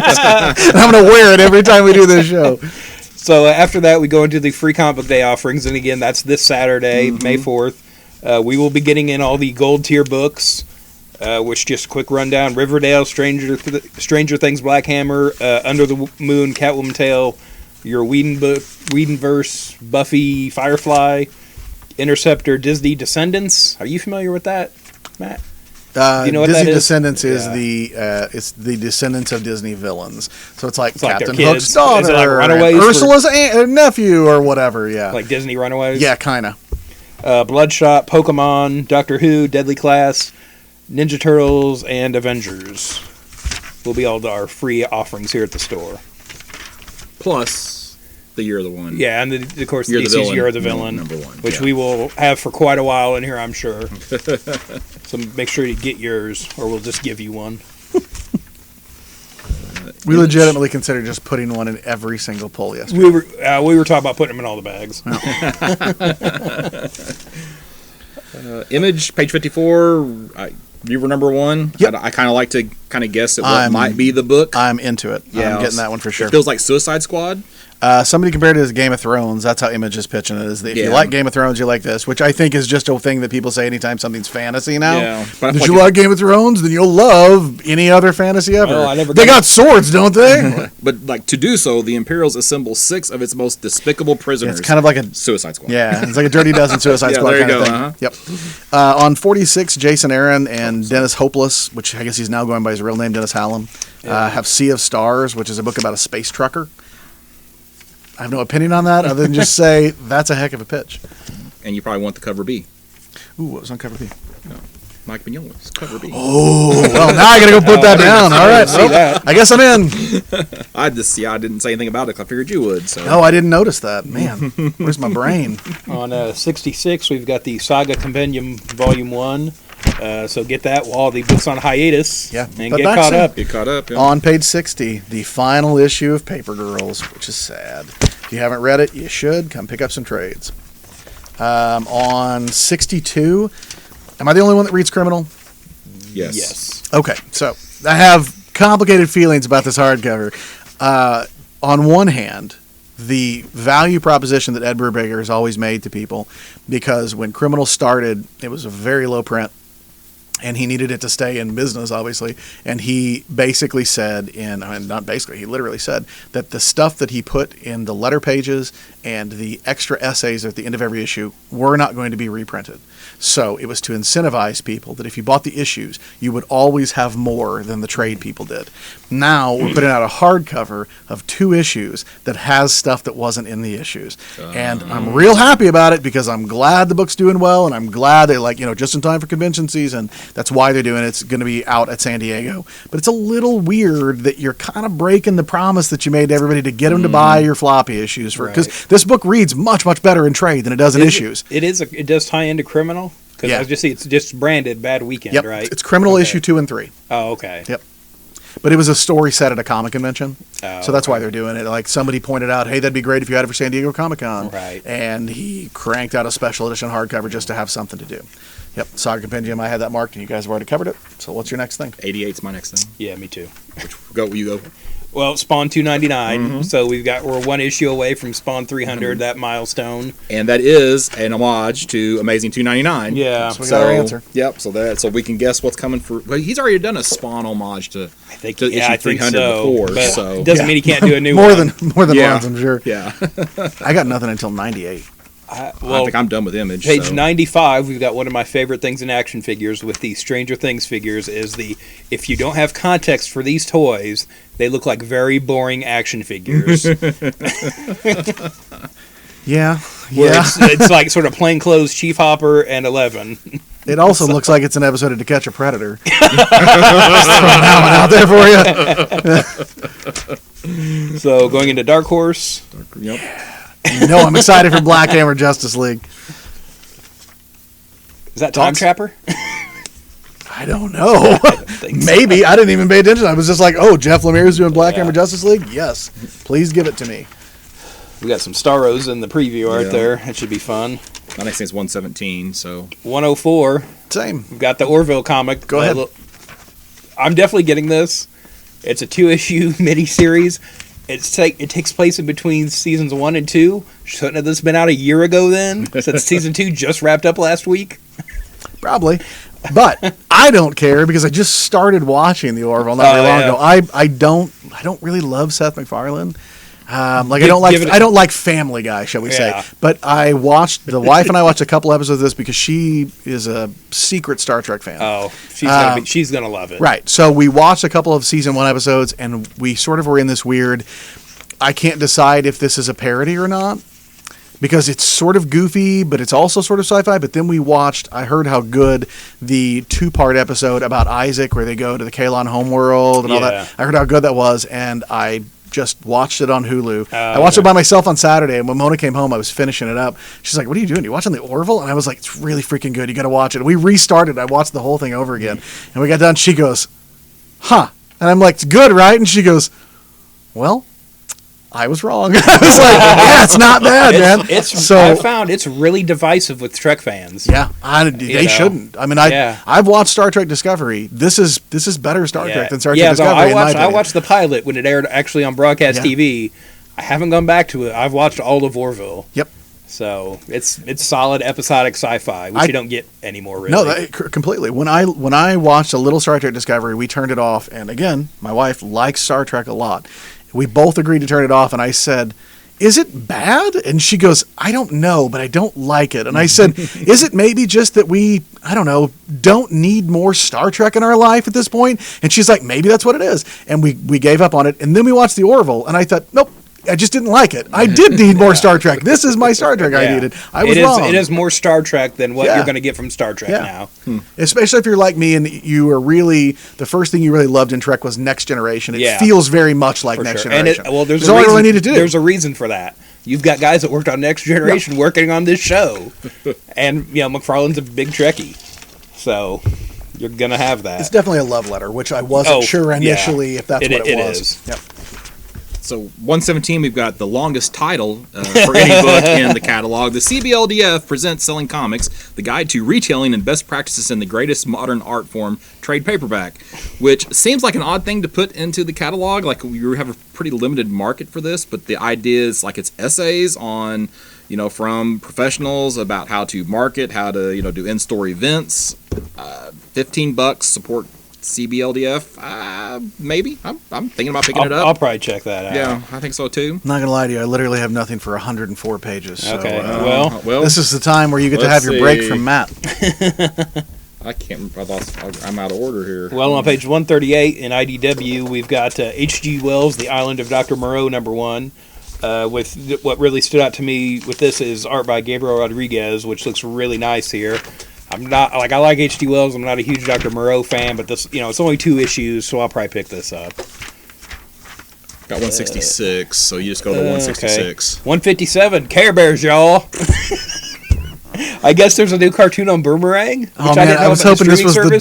And I'm going to wear it every time we do this show. So after that, we go into the free comic book day offerings, and again, that's this Saturday, Mm-hmm. May 4th. We will be getting in all the gold tier books, which just quick rundown: Riverdale, Stranger Things, Black Hammer, Under the Moon, Catwoman Tale, your Whedonverse, Buffy, Firefly, Interceptor, Disney Descendants. Are you familiar with that, Matt? You know what Disney that is? Descendants is Yeah. it's the descendants of Disney villains. So it's like like their Captain kids. Hook's Is daughter, it like and Runaways for- Ursula's nephew, or whatever. Yeah, Like Disney Runaways? yeah, kind of. Bloodshot, Pokemon, Doctor Who, Deadly Class, Ninja Turtles, and Avengers will be all our free offerings here at the store. Plus the Year of the One. Yeah, and of course Year of the DC's Villain. Year of the Villain, Number one, which yeah. we will have for quite a while in here, I'm sure. So make sure you get yours, or we'll just give you one. We legitimately consider just putting one in every single poll yesterday. We were talking about putting them in all the bags. Image, page 54. You were number one. Yep. I kind of like to kind of guess at what I'm- might be the book. I'm into it. Yeah, I'm getting that one for sure. It feels like Suicide Squad. Somebody compared it as Game of Thrones. That's how Image is pitching it. Is that if you Yeah. like Game of Thrones, you like this, which I think is just a thing that people say anytime something's fantasy now. Yeah, but I If feel you like like Game of Thrones, then you'll love any other fantasy ever. Oh, I never they got- got swords, don't they? But like to do so, the Imperials assemble 6 of its most despicable prisoners. It's kind of like a Suicide Squad. yeah, it's like a Dirty Dozen Suicide Yeah, Squad there you kind of go, thing. Yep. On 46, Jason Aaron and Dennis Hopeless, which I guess he's now going by his real name, Dennis Hallam, have Sea of Stars, which is a book about a space trucker. I have no opinion on that other than just say that's a heck of a pitch. And you probably want the cover B. Ooh, what was on cover B? Mike Mignola's cover B. Oh, well, now I got to go put that down. All right, see well, that. I guess I'm in. I didn't say anything about it 'cause I figured you would. So No, I didn't notice that. Man, where's my brain? On 66, we've got the Saga Compendium Volume 1. So get that while the book's on hiatus. Yeah, And but get back caught soon. up. get caught up. Yeah. On page 60, the final issue of Paper Girls, which is sad. If you haven't read it, you should. Come pick up some trades. On 62, am I the only one that reads Criminal? Yes. Yes. Okay, so I have complicated feelings about this hardcover. On one hand, the value proposition that Ed Brubaker has always made to people, because when Criminal started, it was a very low print, and he needed it to stay in business, obviously. And he basically said, not basically, he literally said that the stuff that he put in the letter pages and the extra essays at the end of every issue were not going to be reprinted. So it was to incentivize people that if you bought the issues, you would always have more than the trade people did. Now we're putting out a hardcover of 2 issues that has stuff that wasn't in the issues. And I'm real happy about it because I'm glad the book's doing well, and I'm glad they just in time for convention season. That's why they're doing it. It's going to be out at San Diego. But it's a little weird that you're kind of breaking the promise that you made to everybody to get them to buy your floppy issues because Right. this book reads much, much better in trade than it does in issues. It does tie into Criminal? Because Yeah. I just see it's just branded Bad Weekend, Yep, right? it's Criminal Okay. issue 2 and 3. Oh, okay. Yep. But it was a story set at a comic convention, Oh, so that's why okay. they're doing it. Like somebody pointed out, hey, that'd be great if you had it for San Diego Comic Con. Right. And he cranked out a special edition hardcover just to have something to do. Yep, Saga Compendium, I had that marked, and you guys have already covered it. So what's your next thing? 88's my next thing. Yeah, me too. You go. Well, Spawn 299. Mm-hmm. So we're 1 issue away from Spawn 300, that milestone. And that is an homage to Amazing 299. Yeah. So we got our answer. Yep. So we can guess what's coming for. Well, he's already done a Spawn homage to I think to yeah, issue I think 300 so. before. But So it doesn't Yeah. mean he can't do a new more one. than Yeah. once, I'm sure. yeah, I got nothing until 98. I Well, think I'm done with Image. page so. 95, we've got one of my favorite things in action figures with the Stranger Things figures is if you don't have context for these toys, they look like very boring action figures. Yeah, Where yeah. it's like sort of plainclothes Chief Hopper and 11. It also looks like it's an episode of To Catch a Predator. Just throwing that one out there for you. So going into Dark Horse, Yep. You know I'm excited for Black Hammer Justice League. is that Time Thoughts? Trapper? I don't know. think so. Maybe. I didn't even pay attention. I was just like, oh, Jeff Lemire's doing Black Hammer Justice League? Yes. Please give it to me. We got some Starros in the preview art Yeah. there. That should be fun. My next thing is 117. So 104. Same. We've got the Orville comic. Go ahead. I'm definitely getting this. It's a 2-issue miniseries. It takes place in between seasons 1 and 2. Shouldn't this been out a year ago then? Since season 2 just wrapped up last week. Probably. But I don't care because I just started watching the Orville not very long ago. I don't really love Seth MacFarlane. I don't like Family Guy, shall we Yeah. say? But the wife and I watched a couple episodes of this because she is a secret Star Trek fan. Oh, she's gonna love it. Right. So we watched a couple of season 1 episodes, and we sort of were in this weird. I can't decide if this is a parody or not because it's sort of goofy, but it's also sort of sci-fi. But then I heard how good the 2-part episode about Isaac, where they go to the Kalon homeworld and all Yeah. that. I heard how good that was, and I just watched it on Hulu. Oh, I watched it by myself on Saturday, and when Mona came home, I was finishing it up. She's like, "What are you doing? You watching the Orville?" And I was like, "It's really freaking good. You got to watch it." And we restarted. I watched the whole thing over again, and we got done. She goes, "Huh?" And I'm like, "It's good, right?" And she goes, "Well, I was wrong." I was like, "Yeah, it's not bad, man." I found it's really divisive with Trek fans. Yeah, they know. shouldn't. I mean, Yeah. I've watched Star Trek Discovery. This is better Star Trek than Star Trek No, Discovery. in my I opinion. watched the pilot when it aired actually on broadcast Yeah. TV. I haven't gone back to it. I've watched all of Orville. Yep. So it's solid episodic sci-fi, which you don't get anymore. Really. No, completely. When I watched a little Star Trek Discovery, we turned it off. And again, my wife likes Star Trek a lot. We both agreed to turn it off, and I said, "Is it bad?" And she goes, "I don't know, but I don't like it." And I said, "Is it maybe just that we, I don't know, don't need more Star Trek in our life at this point?" And she's like, "Maybe that's what it is." And we gave up on it. And then we watched the Orville, and I thought, nope. I just didn't like it. I did need more Star Trek. This is my Star Trek I needed. I was wrong. It is more Star Trek than what Yeah. you're going to get from Star Trek Yeah. now. Especially if you're like me and you are really, the first thing you really loved in Trek was Next Generation. It Yeah. feels very much like For Next sure. Generation. And there's That's a all I reason, really need to do. There's a reason for that. You've got guys that worked on Next Generation working on this show, and McFarlane's a big Trekkie, so you're gonna have that. It's definitely a love letter, which I wasn't sure initially if that's what it was. Is. Yep. So 117, we've got the longest title for any book in the catalog. The CBLDF presents Selling Comics, the guide to retailing and best practices in the greatest modern art form, trade paperback, which seems like an odd thing to put into the catalog. Like, we have a pretty limited market for this, but the idea is like it's essays on, from professionals about how to market, how to, do in-store events. $15, support CBLDF, maybe. I'm thinking about picking it up. I'll probably check that out. Yeah, I think so too. Not gonna lie to you, I literally have nothing for 104 pages. So, Okay, well, this is the time where you get to let's have your break see. from Matt. I can't. I'm out of order here. Well, on page 138 in IDW, we've got H.G. Wells' The Island of Dr. Moreau, #1. With what really stood out to me with this is art by Gabriel Rodriguez, which looks really nice here. I'm not I like H.G. Wells. I'm not a huge Dr. Moreau fan, but this, it's only 2 issues, so I'll probably pick this up. Got 166, so you just go to 166. 157, Care Bears, y'all. I guess there's a new cartoon on Boomerang. Which Oh man, I was hoping this was the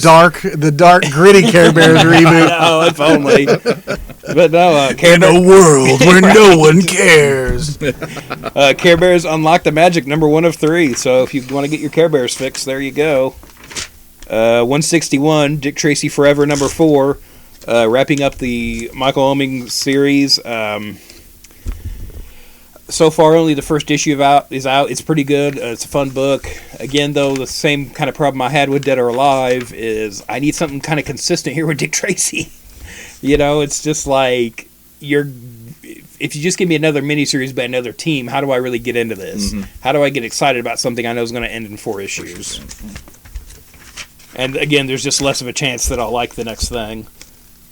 dark, gritty Care Bears reboot. Oh, if only. But no, In a world where no one cares. Care Bears Unlock the Magic, #1 of 3. So if you want to get your Care Bears fixed, there you go. 161, Dick Tracy Forever, #4. Wrapping up the Michael Oeming series. So far, only the first issue is out. It's pretty good. It's a fun book. Again, though, the same kind of problem I had with Dead or Alive is I need something kind of consistent here with Dick Tracy. It's just like if you just give me another miniseries by another team, how do I really get into this? Mm-hmm. How do I get excited about something I know is going to end in 4 issues? And again, there's just less of a chance that I'll like the next thing.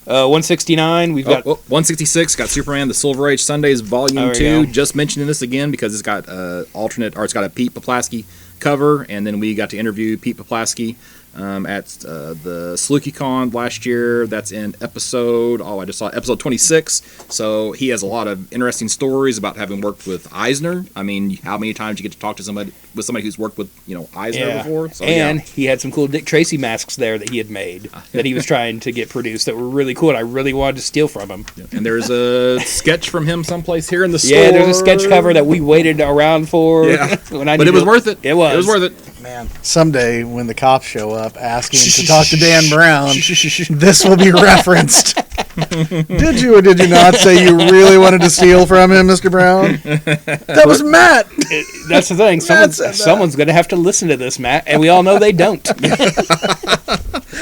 169, we've got 166. Got Superman: The Silver Age Sundays Volume 2. Just mentioning this again because it's got alternate, or it's got a Pete Poplaski cover, and then we got to interview Pete Poplaski at the SalukieCon last year. That's in I just saw episode 26. So he has a lot of interesting stories about having worked with Eisner. I mean, how many times you get to talk to somebody who's worked with Eisner before? So, and he had some cool Dick Tracy masks there that he had made that he was trying to get produced that were really cool, and I really wanted to steal from him. And there's a sketch from him someplace here in the store. Yeah, there's a sketch cover that we waited around for. Yeah. But it was worth it. It was. It was worth it. Man, someday when the cops show up asking to talk to Dan Brown, this will be referenced. Did you or did you not say you really wanted to steal from him, Mr. Brown? That was Matt. That's the thing. Someone's going to have to listen to this, Matt, and we all know they don't.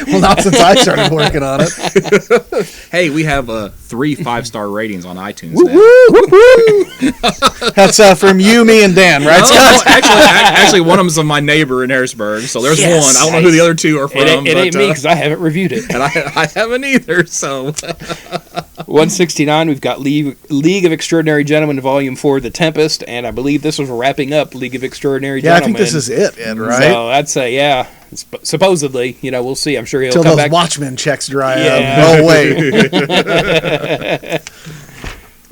Well, not since I started working on it. Hey, we have 3 5-star ratings on iTunes Woo, now. woo, woo, woo. That's from you, me, and Dan, right, Scott? Actually, one of them's my neighbor in Harrisburg. So there's Yes. one. I don't know who the other 2 are from. It ain't me because I haven't reviewed it. And I haven't either. So 169, we've got League of Extraordinary Gentlemen, Volume 4, The Tempest, and I believe this was wrapping up League of Extraordinary Yeah, I Gentlemen. think this is it, Ed, right? So I'd say, yeah. Supposedly, we'll see. I'm sure he'll Till come those back. Watchmen checks dry Yeah. up. No way.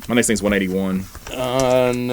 my next thing's 181. On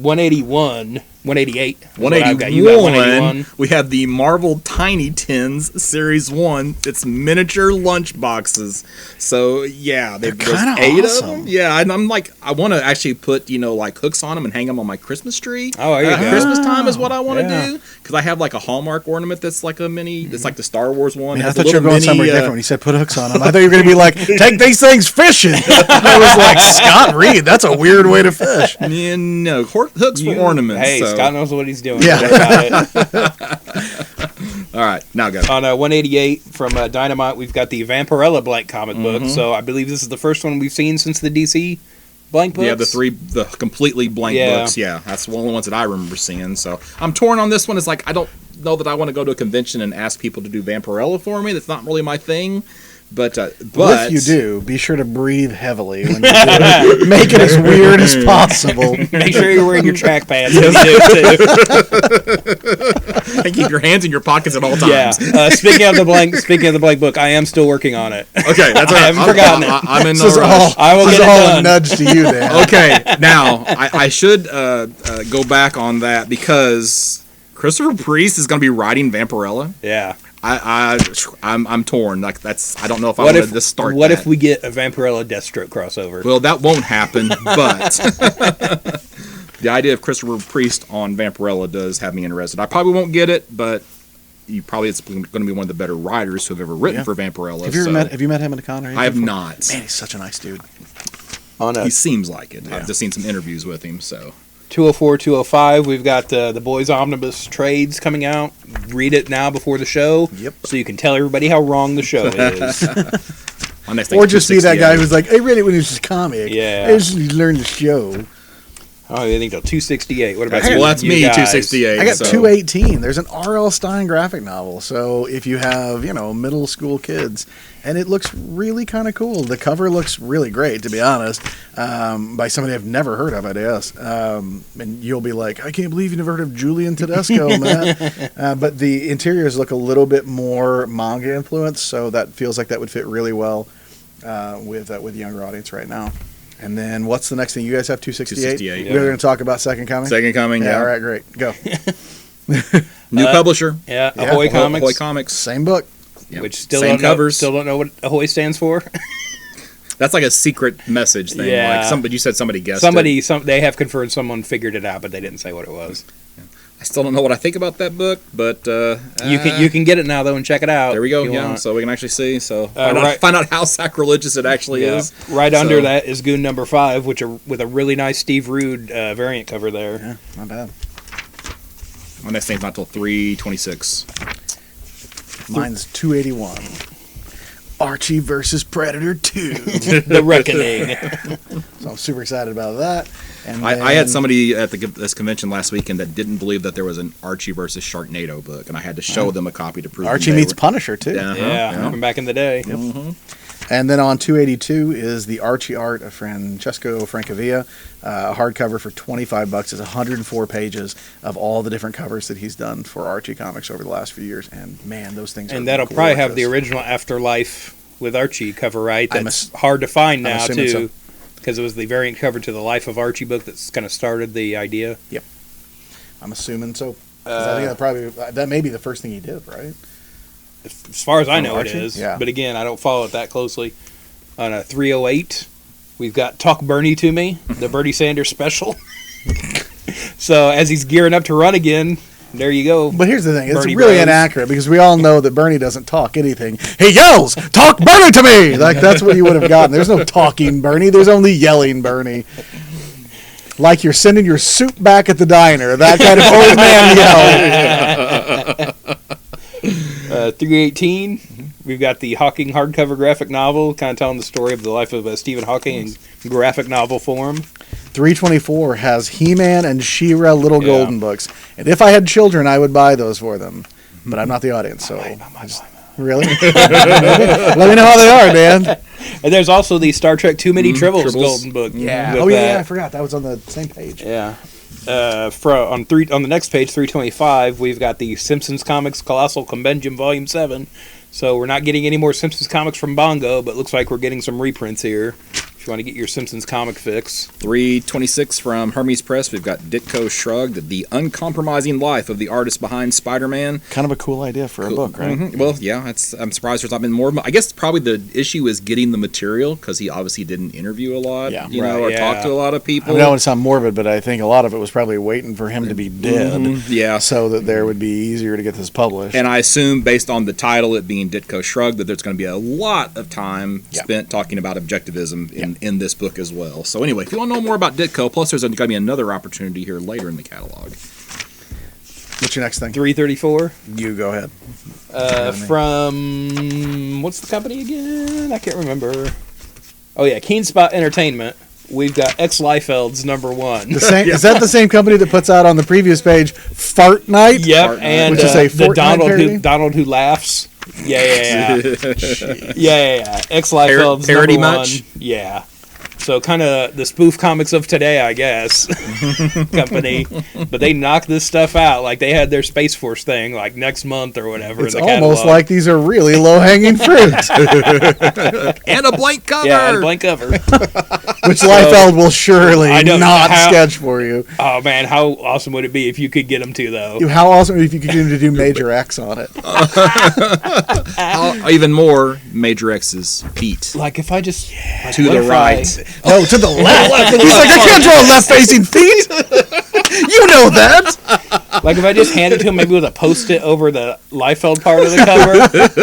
188. 181. You got 181. We have the Marvel Tiny Tins Series 1. It's miniature lunch boxes. So yeah, there's kinda 8 awesome. of them. Yeah, and I'm like, I want to actually put like hooks on them and hang them on my Christmas tree. Oh, there you go. Christmas time is what I want to Yeah. do, because I have like a Hallmark ornament that's like a mini. It's like the Star Wars one. It I has thought a you were little going somewhere mini, different when you said put hooks on them. I thought you were going to be like, take these things fishing. I was like, Scott Reed, that's a weird way to fish. Yeah, no, hooks for ornaments. Hey, so. Scott knows what he's doing. Yeah. Don't worry about All right, now go. it. On 188 from Dynamite, we've got the Vampirella blank comic book. So I believe this is the first one we've seen since the DC blank books. Yeah, the completely blank Yeah. books. Yeah, that's one of the ones that I remember seeing. So I'm torn on this one. It's like, I don't know that I want to go to a convention and ask people to do Vampirella for me. That's not really my thing. But Well, if you do, be sure to breathe heavily when you do it. Make it as weird as possible. Make sure you're wearing your track pants. When you do it, too. and keep your hands in your pockets at all times. Yeah. Speaking of the blank book, I am still working on it. Okay, that's I haven't forgotten it. I'm in This no is rush. all, I will this is get it all a done. nudge to you, Dan. Okay, now I should go back on that, because Christopher Priest is going to be writing Vampirella. Yeah. I'm torn. Like, I don't know if I What want if to start. What that. if we get a Vampirella Deathstroke crossover? Well, that won't happen, but the idea of Christopher Priest on Vampirella does have me interested. I probably won't get it, but it's going to be one of the better writers who have ever written Yeah. for Vampirella. Have you met him at a con or anything? I have not. Man, he's such a nice dude. On He seems like it. Yeah. I've just seen some interviews with him, so. 204, 205, we've got the Boys Omnibus trades coming out. Read it now before the show. Yep. So you can tell everybody how wrong the show is. My next Or thing's just be that 268. guy who's like, I read it when it was a comic. Yeah. I just learned the show. Oh, I think till 268. What about Well, you? that's you me, guys? 268. I got so. 218. There's an R.L. Stein graphic novel. So if you have, middle school kids, and it looks really kind of cool. The cover looks really great, to be honest, by somebody I've never heard of, I guess. And you'll be like, I can't believe you never heard of Julian Tedesco, man. But the interiors look a little bit more manga influenced, so that feels like that would fit really well with a younger audience right now. And then what's the next thing? You guys have 268? 268, We're going to talk about Second Coming? Second Coming, yeah. All right, great. Go. New publisher. Yeah, Yeah, Ahoy Comics. Ahoy Comics. Same book. Yep. Which still Same don't know, covers. still don't know what Ahoy stands for. That's like a secret message thing. Yeah. Like you said somebody guessed it. They have confirmed someone figured it out, but they didn't say what it was. I still don't know what I think about that book, but You can get it now though and check it out. there we go. if you Yeah, want. so we can actually see. So right. find out how sacrilegious it actually Yeah. is. Right So- under that is Goon number 5, with a really nice Steve Rude variant cover there. Yeah, not bad. My next thing's not till 326. Mine's 281. Archie versus Predator 2. The Reckoning. So I'm super excited about that. And I had then- somebody at this convention last weekend that didn't believe that there was an Archie versus Sharknado book, and I had to show them a copy to prove Archie they meets were- Punisher too. Uh-huh, Yeah, from back in the day. And then on 282 is the Archie art of Francesco Francavilla, a hardcover for $25. It's 104 pages of all the different covers that he's done for Archie Comics over the last few years. And man, those things are And that'll probably have the original Afterlife with Archie cover, right? That's hard to find now, too, because it was the variant cover to the Life of Archie book that's kind of started the idea. Yep. I'm assuming so. 'Cause I think that may be the first thing he did, right? As far as I know, Archie? it is. Yeah. But again, I don't follow it that closely. On a 308, we've got Talk Bernie to Me, the Bernie Sanders special. So as he's gearing up to run again, there you go. But here's the thing. It's Bernie really Bros. inaccurate because we all know that Bernie doesn't talk anything. He yells, "Talk Bernie to me!" Like, that's what you would have gotten. There's no talking Bernie. There's only yelling Bernie. Like you're sending your soup back at the diner. That kind of old man yell. 318, we've got the Hawking hardcover graphic novel, kind of telling the story of the life of Stephen Hawking in graphic novel form. 324 has He-Man and She-Ra Little Yeah. Golden books. And if I had children, I would buy those for them. But I'm not the audience, so... Really? Let me know how they are, Dan. And there's also the Star Trek Too Many Tribbles Golden Book. Yeah. with Oh, yeah, that. I forgot. That was on the same page. Yeah. On the next page, 325, we've got the Simpsons Comics Colossal Compendium Volume 7. So we're not getting any more Simpsons comics from Bongo, but looks like we're getting some reprints here. If you want to get your Simpsons comic fix. 326 from Hermes Press. We've got Ditko Shrugged, the uncompromising life of the artist behind Spider-Man. Kind of a cool idea for a book, right? Mm-hmm. Well, yeah, I'm surprised there's not been more. I guess probably the issue is getting the material because he obviously didn't interview a lot, or talk to a lot of people. I don't want to sound morbid, but I think a lot of it was probably waiting for him to be dead, Yeah. so that there would be easier to get this published. And I assume, based on the title, it being Ditko Shrugged, that there's going to be a lot of time spent talking about objectivism in this book as well. So anyway, if you want to know more about Ditko, plus there's going to be another opportunity here later in the catalog. What's your next thing? 334. You go ahead. From what's the company again? I can't remember. Oh yeah, Keen Spot Entertainment. We've got X Liefeld's #1. The same, Is that the same company that puts out on the previous page Fart Night? Yep, and which is a the Fortnite Donald who laughs. Yeah. X Liefeld's Parody #1. much? Yeah. So kind of the spoof comics of today, I guess. Company, but they knock this stuff out like they had their Space Force thing like next month or whatever. It's in the almost catalog. like these are really low-hanging fruit, And a blank cover! Yeah, and blank cover. which Liefeld will surely I know not how- sketch for you. Oh man, how awesome would it be if you could get them to though? How awesome if you could get him to do Major X on it. Even more, Major X's Pete. Like if I just To the right. No, to the left. He's like, I can't draw left-facing feet. You know that. like if I just hand it to him maybe with a post-it over the Liefeld part of the cover,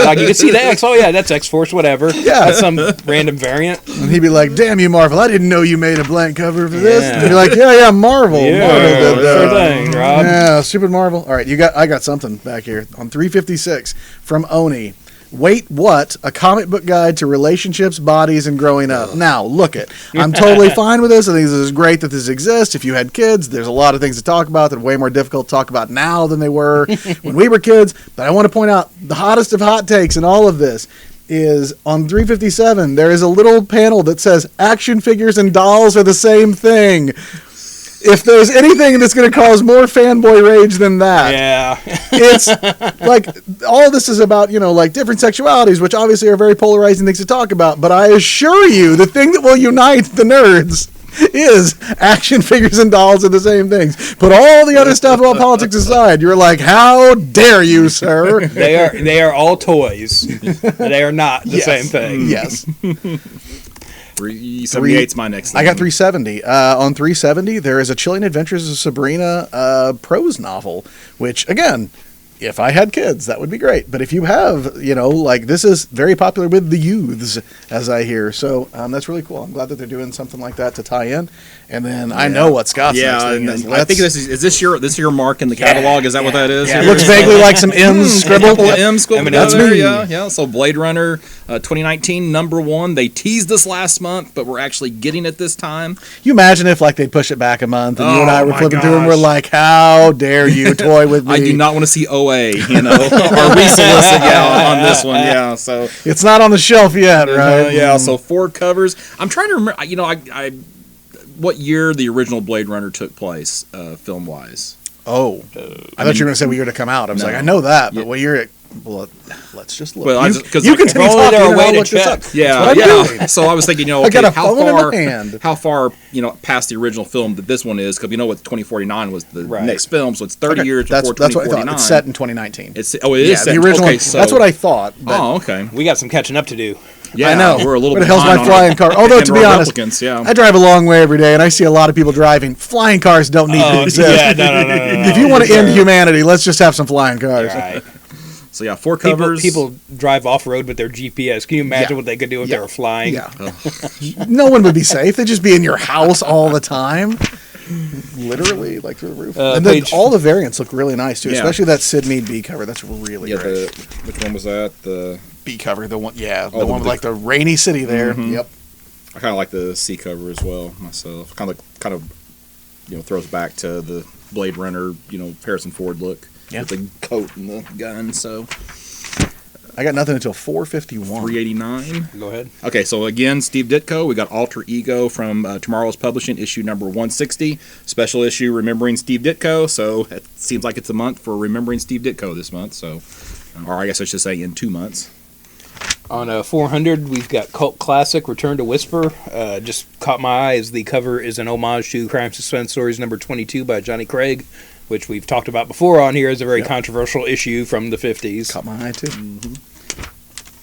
like you can see the X. Oh yeah, that's X Force, whatever. Yeah. That's some random variant. And he'd be like, damn you, Marvel. I didn't know you made a blank cover for this. Yeah. And you'd be like, yeah, Marvel. Marvel did that. sure thing, Rob. Yeah, stupid Marvel. All right, I got something back here on 356 from Oni. Wait, what? A comic book guide to relationships, bodies, and growing up. Now, look it. I'm totally fine with this. I think this is great that this exists. If you had kids, there's a lot of things to talk about that are way more difficult to talk about now than they were when we were kids. But I want to point out the hottest of hot takes in all of this is on 357, there is a little panel that says action figures and dolls are the same thing. If there's anything that's going to cause more fanboy rage than that, Yeah. it's like all this is about, like different sexualities, which obviously are very polarizing things to talk about. But I assure you, the thing that will unite the nerds is action figures and dolls are the same things. Put all the other stuff about politics aside. You're like, how dare you, sir? They are all toys. They are not the same thing. Yes. 378's my next thing. I got 370. On 370, there is a Chilling Adventures of Sabrina prose novel, which, again, if I had kids, that would be great. But if you have, this is very popular with the youths, as I hear. So that's really cool. I'm glad that they're doing something like that to tie in. And then I know what Scott's next thing is. I think is this your mark in the catalog? Is that what that is? Yeah, it looks vaguely like some M's scribbled. Couple M's scribbled. that's me. Yeah. So Blade Runner 2019 #1. They teased us last month, but we're actually getting it this time. You imagine if they'd push it back a month and you and I were my flipping through and we're gosh. like, how dare you toy with me? I do not want to see Owen OA, you know, or resolicit, on this one, So It's not on the shelf yet, right? yeah. So 4 covers. I'm trying to remember. You know, I what year the original Blade Runner took place, film wise. Oh, I thought you were going to say what year to come out. I was No. like, I know that, but what year it... Well, let's just look. Well, you, because you continue only talking there a and way I'll to look this check. up. Yeah, That's what I'm doing. So I was thinking, I got a how phone in far, my hand. how far, past the original film that this one is? Because what 2049 was the Right. next film, so it's 30 Okay, years that's before what I 2049. thought. It's set in 2019. It is yeah, set. the original. Okay, so, that's what I thought. But Oh, okay. We got some catching up to do. Yeah, I know. We're a little Where bit the hell's my behind on flying it. car? Although, to be Android honest, replicants, yeah. I drive a long way every day, and I see a lot of people driving. Flying cars don't need to exist. yeah, no. If you want to for end sure. humanity, let's just have some flying cars. Right. So yeah, 4 covers. People drive off road with their GPS. Can you imagine Yeah. what they could do if Yeah. they were flying? Yeah. No one would be safe. They'd just be in your house all the time. Literally, like through the roof. And then page- all the variants look really nice, too. Yeah. Especially that Sid Mead B cover. That's really Yeah, great. which one was that? The B cover, the one, the the one with like the rainy city there. Mhm. Yep. I kind of like the C cover as well myself. Kind of throws back to the Blade Runner, Harrison Ford look with the coat and the gun. So I got nothing until 451. 389. Go ahead. Okay, so again, Steve Ditko. We got Alter Ego from Tomorrow's Publishing, issue number 160. Special issue remembering Steve Ditko. So it seems like it's a month for remembering Steve Ditko this month. So, or I guess I should say in 2 months. On 400, we've got Cult Classic, Return to Whisper. Just caught my eye as the cover is an homage to Crime Suspense Stories number 22 by Johnny Craig, which we've talked about before on here as a very controversial issue from the 50s. Caught my eye, too.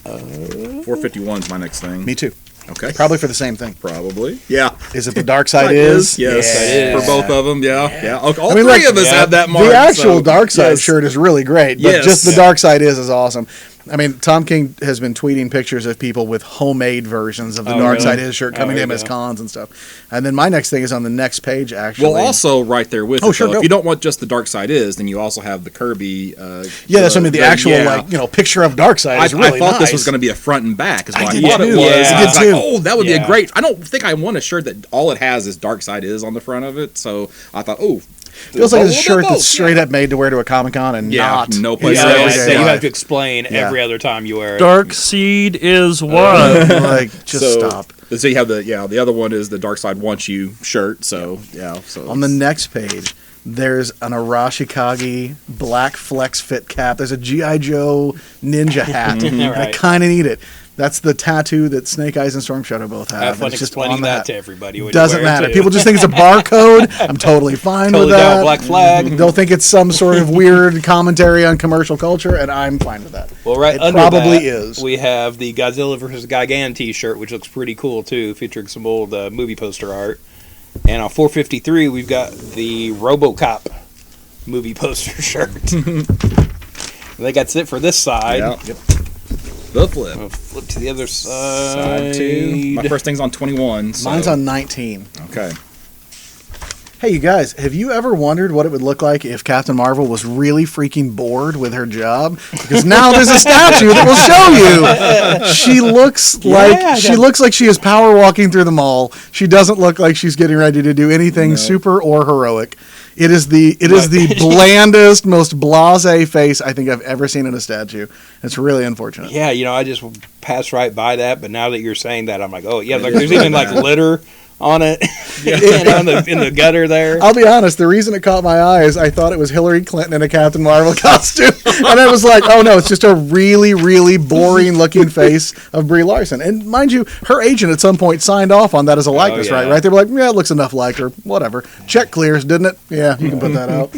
451 is my next thing. Me, too. Okay. Probably for the same thing. Probably. Yeah. Is it the Dark Side Is? Yes. It is. For both of them, yeah. All I mean, three like, of us have that mark. The actual so, Dark Side yes. shirt is really great, but Yes. just the Dark Side is awesome. I mean, Tom King has been tweeting pictures of people with homemade versions of the Oh, Dark really? Side Is shirt coming to there him you as go. cons and stuff. And then my next thing is on the next page, actually. Well, also right there with Oh, it, sure, though, go. if you don't want just the Dark Side Is, then you also have the Kirby. Yeah, that's what I mean. The actual, yeah. picture of Dark Side is really I thought nice. this was going to be a front and back, is what I did thought it too. was. Yeah. And I I was did like, too. oh, that would be a Yeah. great. I don't think I want a shirt that all it has is Dark Side Is on the front of it. So I thought, Feels like it's a both, shirt both, that's straight up made to wear to a Comic-Con and Yeah, not no place in else. your Yeah, everyday So you life. have to explain Yeah. every other time you wear it. Dark Seed is what? Like, just stop. So you have the other one is the Dark Side Wants You shirt. So so On the next page, there's an Arashikage black flex fit cap. There's a G.I. Joe ninja hat. I Right. kind of need it. That's the tattoo that Snake Eyes and Storm Shadow both have. Have fun It's just explaining on the that hat. to everybody. when you Doesn't wear it, matter. too. People just think it's a barcode. I'm totally fine totally with down that. Black Flag. They'll think it's some sort of weird commentary on commercial culture, and I'm fine with that. Well, right It under probably that, is. we have the Godzilla vs. Gigan T-shirt, which looks pretty cool too, featuring some old movie poster art. And on 453, we've got the RoboCop movie poster shirt. I think that's it for this side. Yep. The flip. I'll flip to the other side. Side 2. My first thing's on 21. So. Mine's on 19. Okay. Hey, you guys, have you ever wondered what it would look like if Captain Marvel was really freaking bored with her job? Because now there's a statue that will show you. She looks like she is power walking through the mall. She doesn't look like she's getting ready to do anything super or heroic. It is the blandest, most blasé face I think I've ever seen in a statue. It's really unfortunate. Yeah, I just passed right by that, but now that you're saying that, I'm like, oh yeah, like there's even like litter on it, in the gutter there. I'll be honest, the reason it caught my eye is I thought it was Hillary Clinton in a Captain Marvel costume. And I was like, oh no, it's just a really, really boring looking face of Brie Larson. And mind you, her agent at some point signed off on that as a likeness, yeah. right? They were like, yeah, it looks enough like her. Whatever. Check clears, didn't it? Yeah, you can put that out.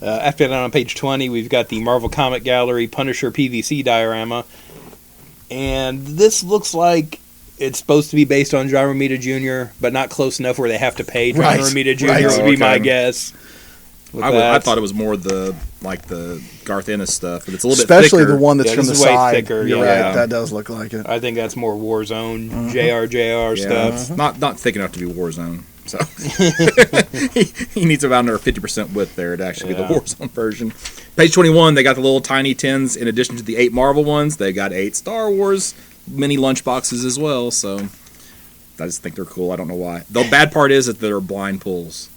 After that, on page 20, we've got the Marvel Comic Gallery Punisher PVC diorama. And this looks like it's supposed to be based on John Romita Jr., but not close enough where they have to pay John Right. Romita Jr. Right. would be my Okay. guess. with I that. thought it was more the Garth Ennis stuff, but it's a little Especially bit thicker. the one that's Yeah, from this the is way side. thicker, You're yeah. right. That does look like it. I think that's more Warzone, JRJR stuff. Not thick enough to be Warzone. So he needs about another 50% width there to actually be the Yeah. Warzone version. Page 21, they got the little tiny tins in addition to the 8 Marvel ones. They got 8 Star Wars mini lunch boxes as well. So I just think they're cool. I don't know why. The bad part is that they're blind pulls.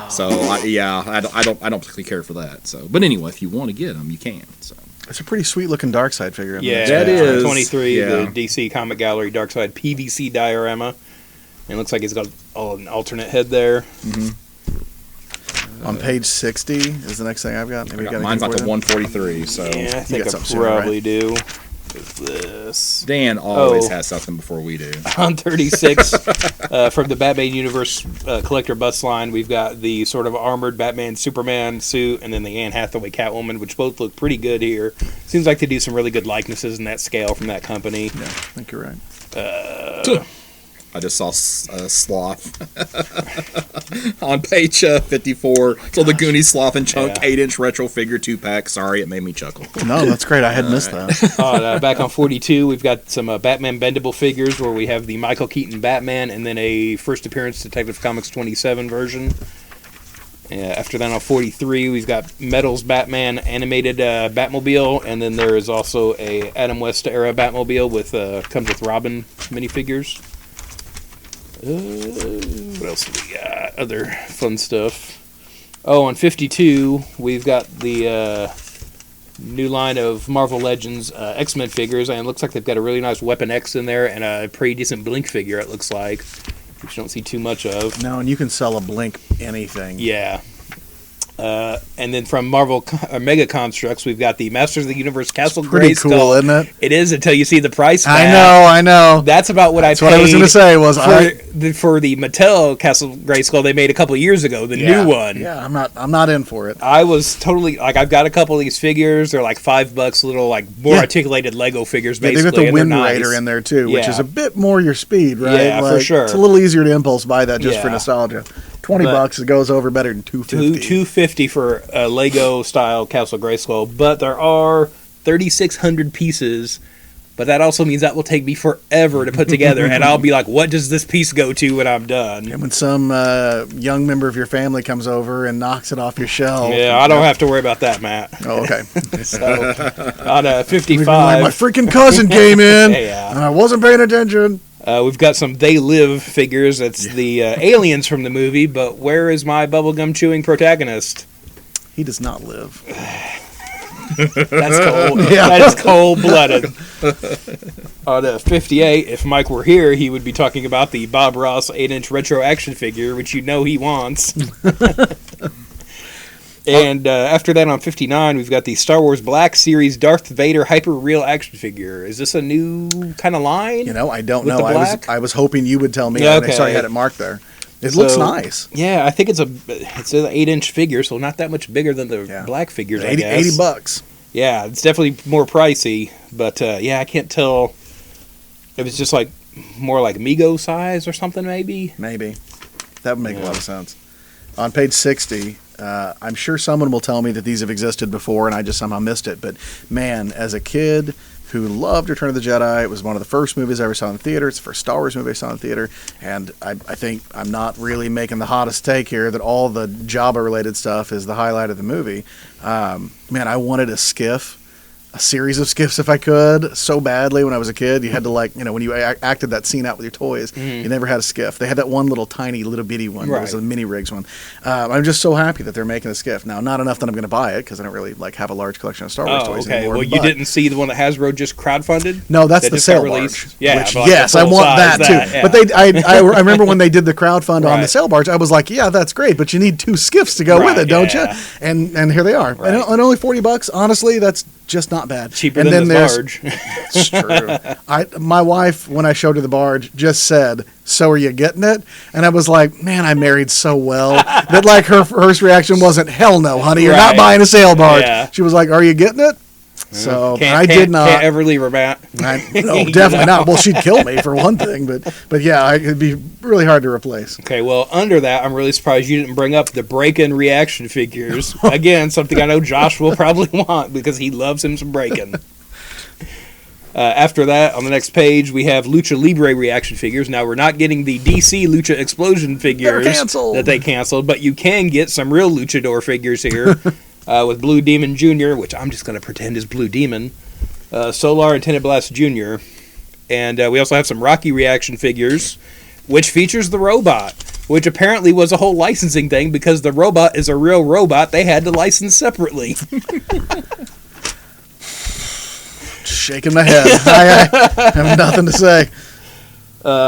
So I don't particularly care for that. So, but anyway, if you want to get them, you can. So It's a pretty sweet looking Darkseid figure. Yeah, That is, 23, yeah. the DC Comic Gallery Darkseid PVC diorama. And it looks like he's got an alternate head there. On page 60 is the next thing I've got. Maybe you got mine's like anything a for you? 143. So Yeah, I think got I something sooner, probably do. Is this Dan always Oh. has something before we do. on 36 from the Batman Universe collector bust line? We've got the sort of armored Batman Superman suit, and then the Anne Hathaway Catwoman, which both look pretty good here. Seems like they do some really good likenesses in that scale from that company. Yeah, I think you're right. I just saw Sloth on page 54. So the Goonies Sloth and Chunk Yeah. 8-inch retro figure 2-pack. Sorry, it made me chuckle. No, that's great. I had missed that. Back on 42, we've got some Batman bendable figures where we have the Michael Keaton Batman and then a first appearance Detective Comics 27 version. After that, on 43, we've got Metals Batman animated Batmobile, and then there is also a Adam West era Batmobile with comes with Robin minifigures. What else do we got? Other fun stuff. Oh, on 52, we've got the new line of Marvel Legends X-Men figures, and it looks like they've got a really nice Weapon X in there and a pretty decent Blink figure, it looks like, which you don't see too much of. No, and you can sell a Blink anything. Yeah. And then from Marvel Mega Constructs, we've got the Masters of the Universe Castle Pretty Grayskull. cool, isn't it? It is until you see the price tag. I know. That's about what That's I what paid. I was going to say was for the Mattel Castle Grayskull they made a couple of years ago, the new one. Yeah, I'm not in for it. I was totally like, I've got a couple of these figures. They're like $5, little like more articulated Lego figures. Yeah, Basically, they've got the and they're Wind nice. Raider in there too, which Yeah. is a bit more your speed, right? Yeah, for sure. It's a little easier to impulse buy that just for Yeah. nostalgia. $20 But- it goes over better than $250. $250 for a Lego style Castle Grayskull, but there are 3,600 pieces. But that also means that will take me forever to put together, and I'll be like, "What does this piece go to when I'm done?" And when some young member of your family comes over and knocks it off your shelf. Yeah, I don't have to worry about that, Matt. Oh, okay. So, on My 55, freaking cousin came in, Yeah. and I wasn't paying attention. we've got some They Live figures. That's the aliens from the movie, but where is my bubblegum chewing protagonist? He does not live. That's cold. Yeah. That is cold-blooded. On 58, if Mike were here, he would be talking about the Bob Ross 8-inch retro action figure, which you know he wants. And after that, on 59, we've got the Star Wars Black Series Darth Vader Hyper Real action figure. Is this a new kind of line? You know, I don't With know. the black? I was hoping you would tell me. Yeah, I saw okay. you had it marked there. It looks So- nice. Yeah, I think it's an 8-inch figure, so not that much bigger than the Yeah. black figures, I 80, guess. $80. Yeah, it's definitely more pricey, but yeah, I can't tell if it's just like more like Mego size or something, maybe. Maybe. That would make a lot of sense. On page 60, I'm sure someone will tell me that these have existed before and I just somehow missed it. But man, as a kid who loved Return of the Jedi, it was one of the first movies I ever saw in the theater. It's the first Star Wars movie I saw in the theater. And I think I'm not really making the hottest take here that all the Jabba-related stuff is the highlight of the movie. Man, I wanted a skiff. A series of skiffs if I could so badly when I was a kid. You had to when you acted that scene out with your toys, you never had a skiff. They had that one little tiny little bitty one. It was Right. a mini rigs one. I'm just so happy that they're making a skiff. Now, not enough that I'm going to buy it because I don't really have a large collection of Star Wars Oh, toys okay. anymore. Well, you but- didn't see the one that Hasbro just crowdfunded? No, that's that the just got sail released? barge. Yeah, which, but like yes, the I full want that size, too. yeah. But I remember when they did the crowdfund on the Right. sail barge, I was like, yeah, that's great, but you need 2 skiffs to go with Right, it, don't yeah. you? And here they are. Right. And only $40. Honestly, that's just not bad. Cheaper and than then the there's barge. It's true. My wife, when I showed her the barge, just said, "So are you getting it?" And I was like, "Man, I married so well that like her first reaction wasn't, hell no, honey, you're not Right. buying a sail barge." Yeah. She was like, "Are you getting it?" So Can't, I can't- did not. Can't ever leave her, Matt. No, definitely not. Well, she'd kill me for one thing, but yeah, it'd be really hard to replace. Okay, well, under that, I'm really surprised you didn't bring up the break-in reaction figures. Again, something I know Josh will probably want because he loves him some break-in. After that, on the next page, we have Lucha Libre reaction figures. Now, we're not getting the DC Lucha Explosion figures canceled. that they canceled, but you can get some real luchador figures here with Blue Demon Jr., which I'm just going to pretend is Blue Demon, Solar and Tenant Blast Jr., and we also have some Rocky reaction figures, which features the robot. which apparently was a whole licensing thing because the robot is a real robot. They had to license separately. Shaking my head. I have nothing to say.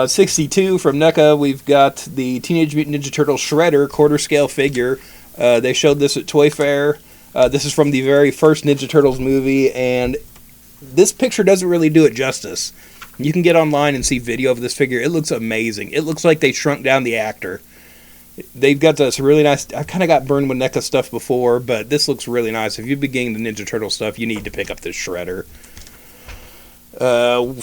62 from NECA, we've got the Teenage Mutant Ninja Turtle Shredder quarter scale figure. They showed this at Toy Fair. This is from the very first Ninja Turtles movie, and this picture doesn't really do it justice. You can get online and see video of this figure. It looks amazing. It looks like they shrunk down the actor. They've got this really nice... I've kind of got burned with NECA stuff before, but this looks really nice. If you've been getting the Ninja Turtle stuff, you need to pick up this Shredder.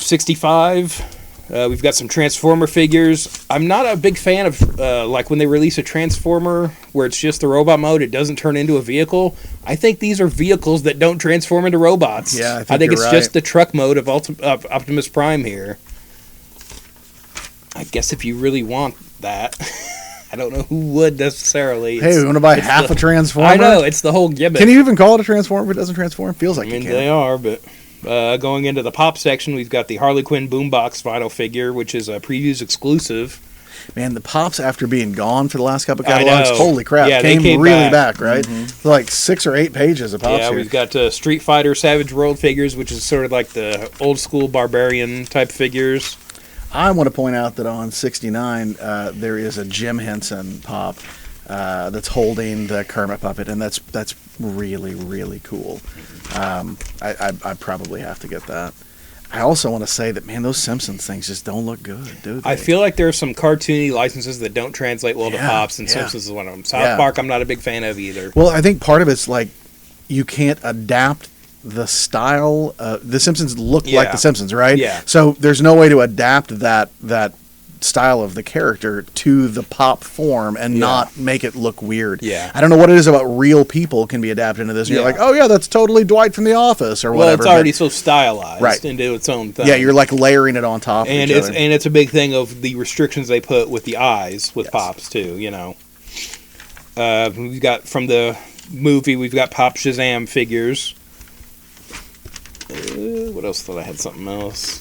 65... we've got some Transformer figures. I'm not a big fan of, like, when they release a Transformer where it's just the robot mode, it doesn't turn into a vehicle. I think these are vehicles that don't transform into robots. Yeah, I think you're it's right. just the truck mode of Optimus Prime here. I guess if you really want that, I don't know who would necessarily. Hey, we want to buy half a Transformer? I know, it's the whole gimmick. Can you even call it a Transformer if it doesn't transform? Feels like I mean, you they can. are, but going into the pop section, we've got the Harley Quinn Boombox vinyl figure, which is a previews exclusive. Man, the pops after being gone for the last couple of I catalogs, know. holy crap, Yeah, they came came really back. back, right? Like 6 or 8 pages of pops Yeah, here. we've got Street Fighter Savage World figures, which is sort of like the old school barbarian type figures. I want to point out that on 69, there is a Jim Henson pop that's holding the Kermit puppet, and that's really, really cool. I probably have to get that. I also want to say that, man, those Simpsons things just don't look good, dude. I feel like there are some cartoony licenses that don't translate well to Yeah, Pops, and yeah. Simpsons is one of them. South Yeah. Park, I'm not a big fan of either. Well, I think part of it's like you can't adapt the style. The Simpsons look like Yeah. the Simpsons, right? Yeah. So there's no way to adapt that style of the character to the pop form and not make it look weird. Yeah. I don't know what it is about real people can be adapted into this. And You're Yeah. like, oh yeah, that's totally Dwight from The Office or Well, whatever. it's already so stylized Right. into its own thing. yeah, you're like layering it on top and of each it's other. and it's a big thing of the restrictions they put with the eyes with Pops too. You know, we've got from the movie, we've got Pop Shazam figures. What else? Thought I had something else.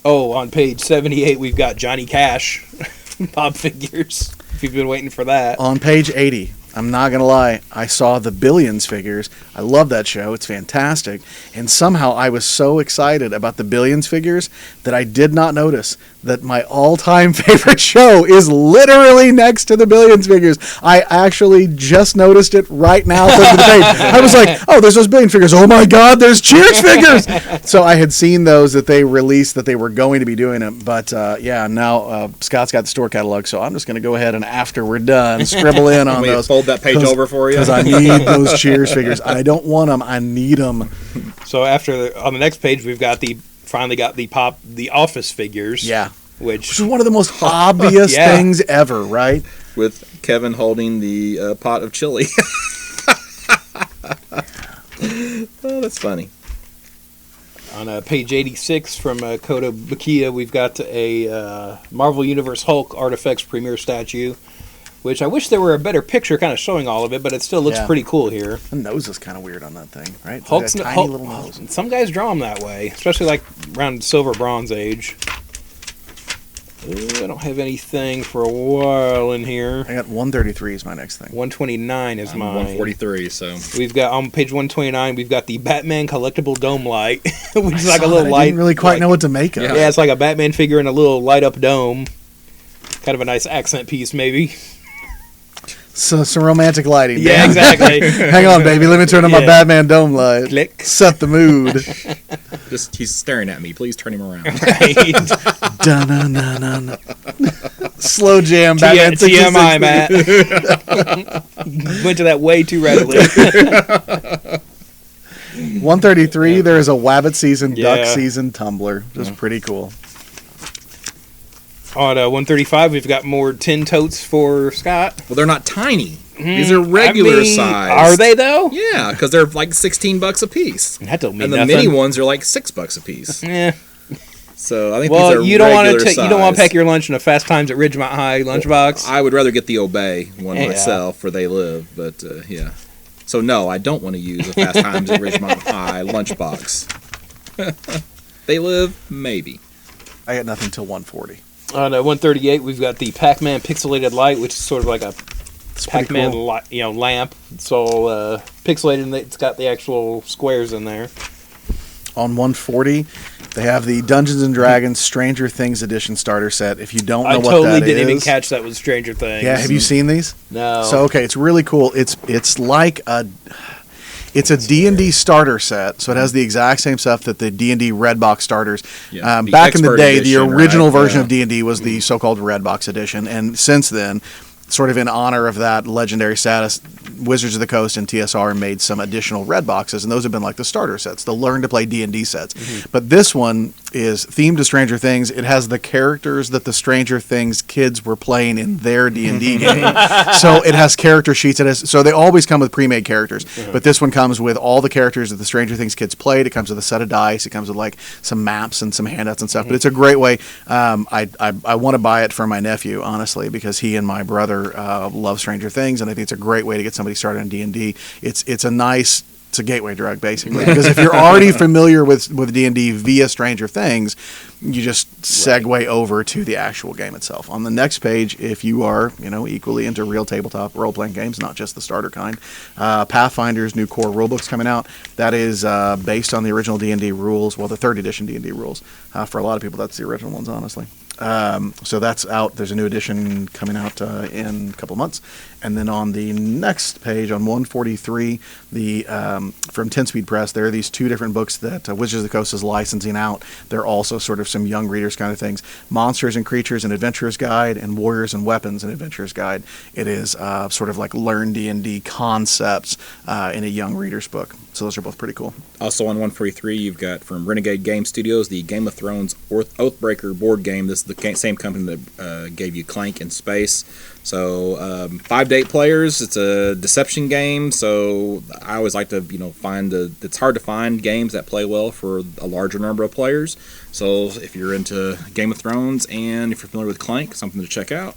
Oh, on page 78, we've got Johnny Cash Pop figures. If you've been waiting for that. On page 80, I'm not going to lie, I saw the Billions figures. I love that show. It's fantastic. And somehow I was so excited about the Billions figures that I did not notice that my all-time favorite show is literally next to the Billions figures. I actually just noticed it right now flipping the page. I was like, oh, there's those Billions figures. Oh my God, there's Cheers figures. So I had seen those that they released that they were going to be doing them. But yeah, now Scott's got the store catalog, so I'm just going to go ahead and after we're done, scribble in on We those. fold that page over for you. Because I need those Cheers figures. I don't want them. I need them. So on the next page, we've got finally got the Office figures. Yeah. Which Which is one of the most obvious Yeah. things ever, right? With Kevin holding the pot of chili. Oh, that's funny. on page 86 from Koto Bakia, we've got a Marvel Universe Hulk Artifacts Premier statue, which I wish there were a better picture kind of showing all of it, but it still looks Yeah. pretty cool here. The nose is kind of weird on that thing, right? It's Hulk's like a tiny Hulk, little nose. Some guys draw them that way, especially like around Silver Bronze Age. I don't have anything for a while in here. I got 133 is my next thing. 129 is I'm mine. 143, so We've got on page 129. We've got the Batman collectible dome light, which is I like a saw little that. I light. didn't really quite like- know what to make of. Yeah, it's like a Batman figure in a little light up dome. Kind of a nice accent piece, maybe. So some romantic lighting. Yeah, man. exactly. Hang on, baby. Let me turn on my Yeah. Batman dome light. Click. Set the mood. just he's staring at me. Please turn him around. Dun-dun-dun-dun. Slow jam. Batman TMI, 66. Matt. Went to that way too readily. 133. There is a Wabbit season, Duck Yeah. season tumbler. Just pretty cool. On 135, we've got more tin totes for Scott. Well, they're not tiny. These are regular I mean, size. Are they though? Yeah, because they're like $16 a piece. That don't mean And the nothing. mini ones are like $6 a piece. Yeah. So I think these Well, are you don't want regular to. You don't want to size. pack your lunch in a Fast Times at Ridgemont High lunchbox. I would rather get the Obey one Yeah. myself, where they live. But yeah, so no, I don't want to use a Fast Times at Ridgemont High lunchbox. They live, maybe. I got nothing till 140. On 138, we've got the Pac-Man Pixelated Light, which is sort of like a Pac-Man cool. lamp. It's all pixelated, and it's got the actual squares in there. On 140, they have the Dungeons and Dragons Stranger Things Edition starter set. If you don't know I what totally that didn't even is- catch that with Stranger Things. Yeah, have you seen these? No. So okay, it's really cool. It's like it's a D&D starter set, so it has the exact same stuff that the D&D Redbox starters. Yeah, the back in the Expert day, Edition, the original right? version Yeah. of D&D was the so-called Redbox Edition, and since then, sort of in honor of that legendary status, Wizards of the Coast and TSR made some additional red boxes, and those have been like the starter sets, the learn to play D&D sets. But this one is themed to Stranger Things. It has the characters that the Stranger Things kids were playing in their D&D game. So it has character sheets. So they always come with pre-made characters, but this one comes with all the characters that the Stranger Things kids played. It comes with a set of dice. It comes with like some maps and some handouts and stuff. But it's a great way. I want to buy it for my nephew, honestly, because he and my brother love Stranger Things, and I think it's a great way to get somebody started on D&D. It's a gateway drug, basically, because if you're already familiar with D&D via Stranger Things, you just segue over to the actual game itself. On the next page, if you are equally into real tabletop role-playing games, not just the starter kind, Pathfinder's new core rulebook's coming out. That is based on the original D&D rules, well, the 3rd edition D&D rules. For a lot of people, that's the original ones, honestly. So that's out. There's a new edition coming out in a couple of months. And then on the next page, on 143, the from 10-Speed Press, there are these 2 different books that Wizards of the Coast is licensing out. They're also sort of some young readers kind of things. Monsters and Creatures, an Adventurer's Guide, and Warriors and Weapons, an Adventurer's Guide. It is sort of like learn D&D concepts in a young reader's book. So those are both pretty cool. Also on 143, you've got from Renegade Game Studios, the Game of Thrones Oathbreaker board game. This is the same company that gave you Clank in Space. So 5 to 8 players. It's a deception game. So I always like to find it's hard to find games that play well for a larger number of players. So if you're into Game of Thrones and if you're familiar with Clank, something to check out.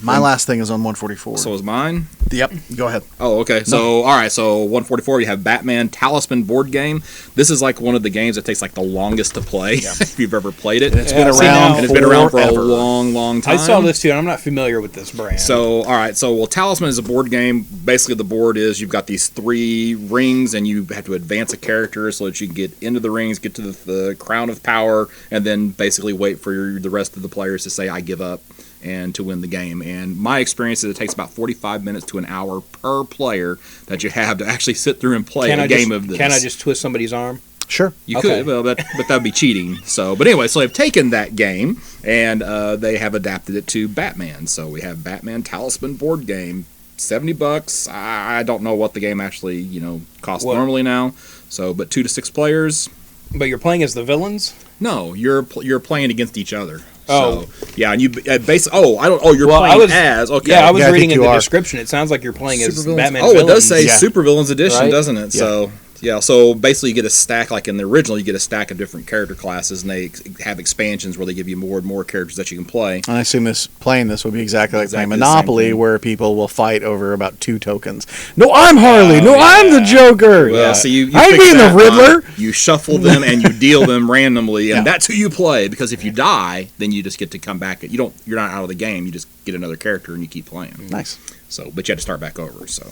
My last thing is on 144. So is mine. Yep. Go ahead. Oh, okay. So, all right. So, 144, you have Batman Talisman board game. This is like one of the games that takes like the longest to play if you've ever played it. It's been around. And it's been around for a forever. long time. I saw this too, and I'm not familiar with this brand. So, all right. So, Talisman is a board game. Basically, the board is you've got these 3 rings, and you have to advance a character so that you can get into the rings, get to the crown of power, and then basically wait for the rest of the players to say, I give up, and to win the game. And my experience is it takes about 45 minutes to an hour per player that you have to actually sit through and play a game of this. Can I just twist somebody's arm? Sure. You Okay. could, well, but that would be cheating. So, but anyway, so they've taken that game and they have adapted it to Batman. So we have Batman Talisman board game, $70. I don't know what the game actually costs normally now. So, but 2 to 6 players. But you're playing as the villains? No, you're playing against each other. Oh. So, yeah, and you basically. Oh, I don't. Oh, you're Well, playing as. Okay. Yeah, I was Yeah, I reading think in you the are. description. It sounds like you're playing as Supervillains. Batman Oh, villains. it does say Yeah. Supervillains Edition, Right? doesn't it? Yeah. So yeah, so basically you get a stack, like in the original, you get a stack of different character classes, and they have expansions where they give you more and more characters that you can play. And I assume playing this would be exactly like Exactly playing the same Monopoly, thing. where people will fight over about 2 tokens. No, I'm Harley. No, I'm the Joker. Well, so you I'm fix being the that Riddler. by You shuffle them and you deal them randomly, and Yeah. that's who you play. Because if you die, then you just get to come back. You're not out of the game. You just get another character and you keep playing. Nice. So, but you have to start back over. So,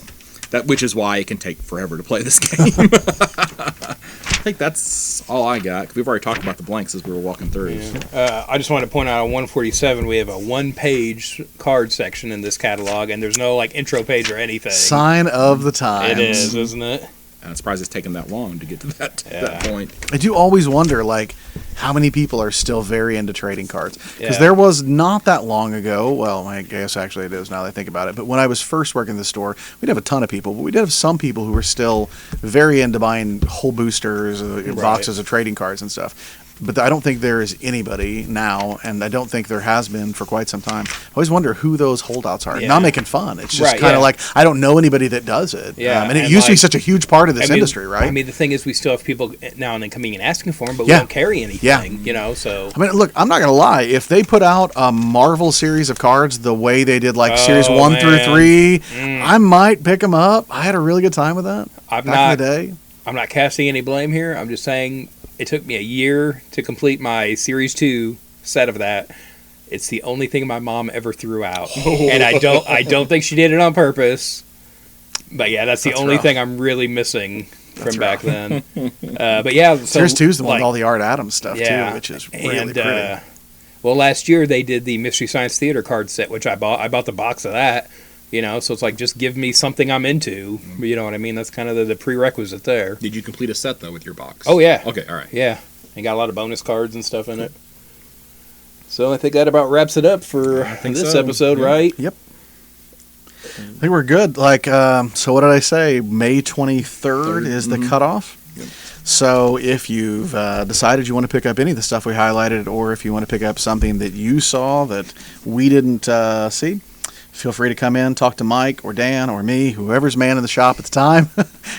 which is why it can take forever to play this game. I think that's all I got. 'Cause we've already talked about the blanks as we were walking through. I just want to point out on 147 we have a 1-page card section in this catalog, and there's no like intro page or anything. Sign of the times. It is, isn't it? I'm surprised it's taken that long to get to that Yeah. point. I do always wonder, like, how many people are still very into trading cards? Because Yeah. there was not that long ago. Well, I guess actually it is now that I think about it. But when I was first working the store, we didn't have a ton of people, but we did have some people who were still very into buying whole boosters, boxes of trading cards and stuff. But I don't think there is anybody now, and I don't think there has been for quite some time. I always wonder who those holdouts are. Yeah. Not making fun. It's just Right, kind of yeah. like I don't know anybody that does it. Yeah, and it and used to be like- such a huge part of this I mean, industry, right? I mean, the thing is, we still have people now and then coming and asking for them, but Yeah. we don't carry anything. Yeah. You know, so I mean, look, I'm not gonna lie. If they put out a Marvel series of cards the way they did, like series Oh, 1 through man. 3, I might pick them up. I had a really good time with that I'm back not. in the day. I'm not casting any blame here. I'm just saying it took me a year to complete my Series 2 set of that. It's the only thing my mom ever threw out, and I don't think she did it on purpose. But yeah, that's the only rough. thing I'm really missing from back then. But yeah, so Series 2 is the one with like, all the Art Adams stuff yeah, too, which is really pretty. Well, last year they did the Mystery Science Theater card set, which I bought. I bought the box of that. So it's like, just give me something I'm into. You know what I mean? That's kind of the prerequisite there. Did you complete a set though with your box? Oh yeah. Okay, all right. Yeah, and got a lot of bonus cards and stuff in it. So I think that about wraps it up for this episode, yeah. right? Yep. I think we're good. So what did I say? May 23rd is the cutoff. Yep. So if you've decided you want to pick up any of the stuff we highlighted, or if you want to pick up something that you saw that we didn't see, feel free to come in, talk to Mike or Dan or me, whoever's manning the shop at the time.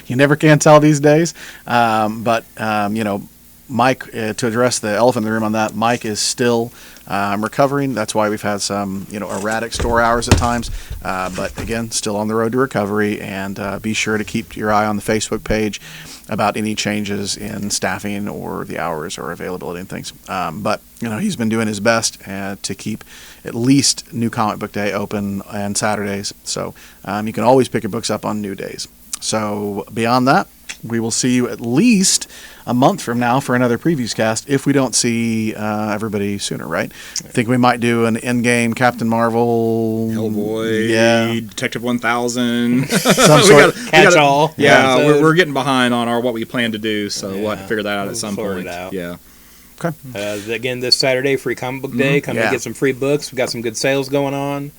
You never can tell these days. But Mike, to address the elephant in the room on that, Mike is still recovering. That's why we've had some, erratic store hours at times. But again, still on the road to recovery. And be sure to keep your eye on the Facebook page about any changes in staffing or the hours or availability and things. But he's been doing his best to keep at least New Comic Book Day open on Saturdays. So you can always pick your books up on new days. So beyond that, we will see you at least a month from now for another previews cast if we don't see everybody sooner, right? I think we might do an Endgame Captain Marvel, Hellboy, yeah, Detective 1000, some sort. Catch all. Yeah, episode. we're getting behind on what we plan to do, so we'll have to figure that out We'll at some sort point. it out. Yeah. Okay. Again, this Saturday, Free Comic Book Day. Come Yeah. to get some free books. We've got some good sales going on.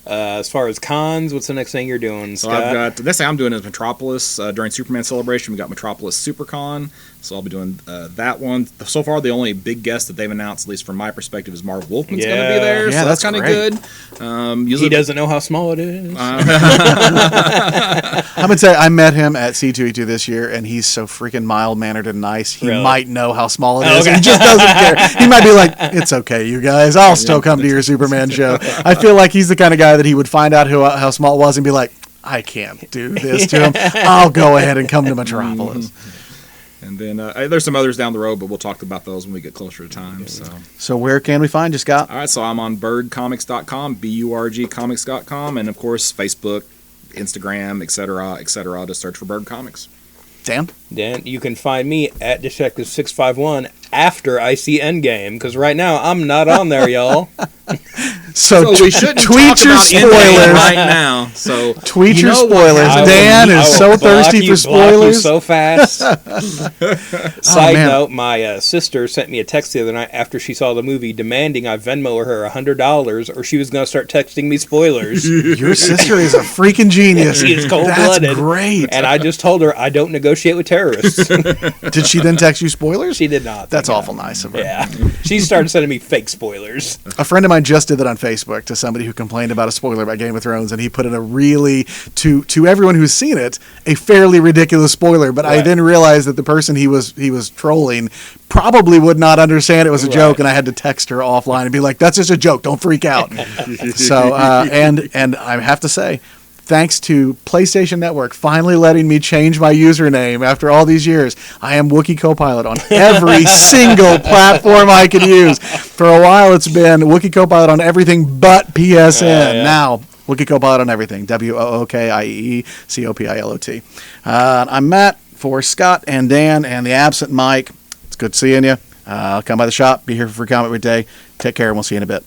As far as cons, what's the next thing you're doing, So Scott? I've got the next thing I'm doing is Metropolis during Superman Celebration. We got Metropolis SuperCon, so I'll be doing that one. So far, the only big guest that they've announced, at least from my perspective, is Marv Wolfman's going to be there. Yeah, so that's that's kind of great. good. He doesn't know how small it is. I'm gonna tell you, I met him at C2E2 this year, and he's so freaking mild mannered and nice. He Really? might know how small it Oh, is. okay. He just doesn't care. He might be like, "It's okay, you guys. I'll still come to your Superman show." I feel like he's the kind of guy that he would find out how small it was and be like, "I can't do this to him. I'll go ahead and come to Metropolis." And then there's some others down the road, but we'll talk about those when we get closer to time. So where can we find you, Scott? All right, so I'm on birdcomics.com, BURGcomics.com, and of course Facebook, Instagram, etc., to search for Bird Comics. Dan? Dan, you can find me at Detective651 after I see Endgame, because right now I'm not on there, y'all. So we shouldn't tweet talk your about Endgame spoilers. right now. So Tweet you your know what spoilers. happened? Dan I is will so block thirsty you, for block you spoilers. so fast. Side man. note, my sister sent me a text the other night after she saw the movie demanding I Venmo her $100 or she was going to start texting me spoilers. Your sister is a freaking genius. She is cold-blooded. That's great. And I just told her I don't negotiate with terrorists. Did she then text you spoilers? She did not. That's thank awful God. nice of her. Yeah. She started sending me fake spoilers. A friend of mine just did that on Facebook to somebody who complained about a spoiler about Game of Thrones, and he put in a really, to everyone who's seen it, a fairly ridiculous spoiler. But I Right. then realized that the person he was trolling probably would not understand it was a joke, and I had to text her offline and be like, "That's just a joke. Don't freak out." So and I have to say, thanks to PlayStation Network finally letting me change my username after all these years, I am Wookiee Copilot on every single platform I can use. For a while, it's been Wookiee Copilot on everything but PSN. Yeah. Now, Wookiee Copilot on everything. WOOKIEECOPILOT. I'm Matt for Scott and Dan and the absent Mike. It's good seeing you. Come by the shop. Be here for Free Comic Book Day. Take care, and we'll see you in a bit.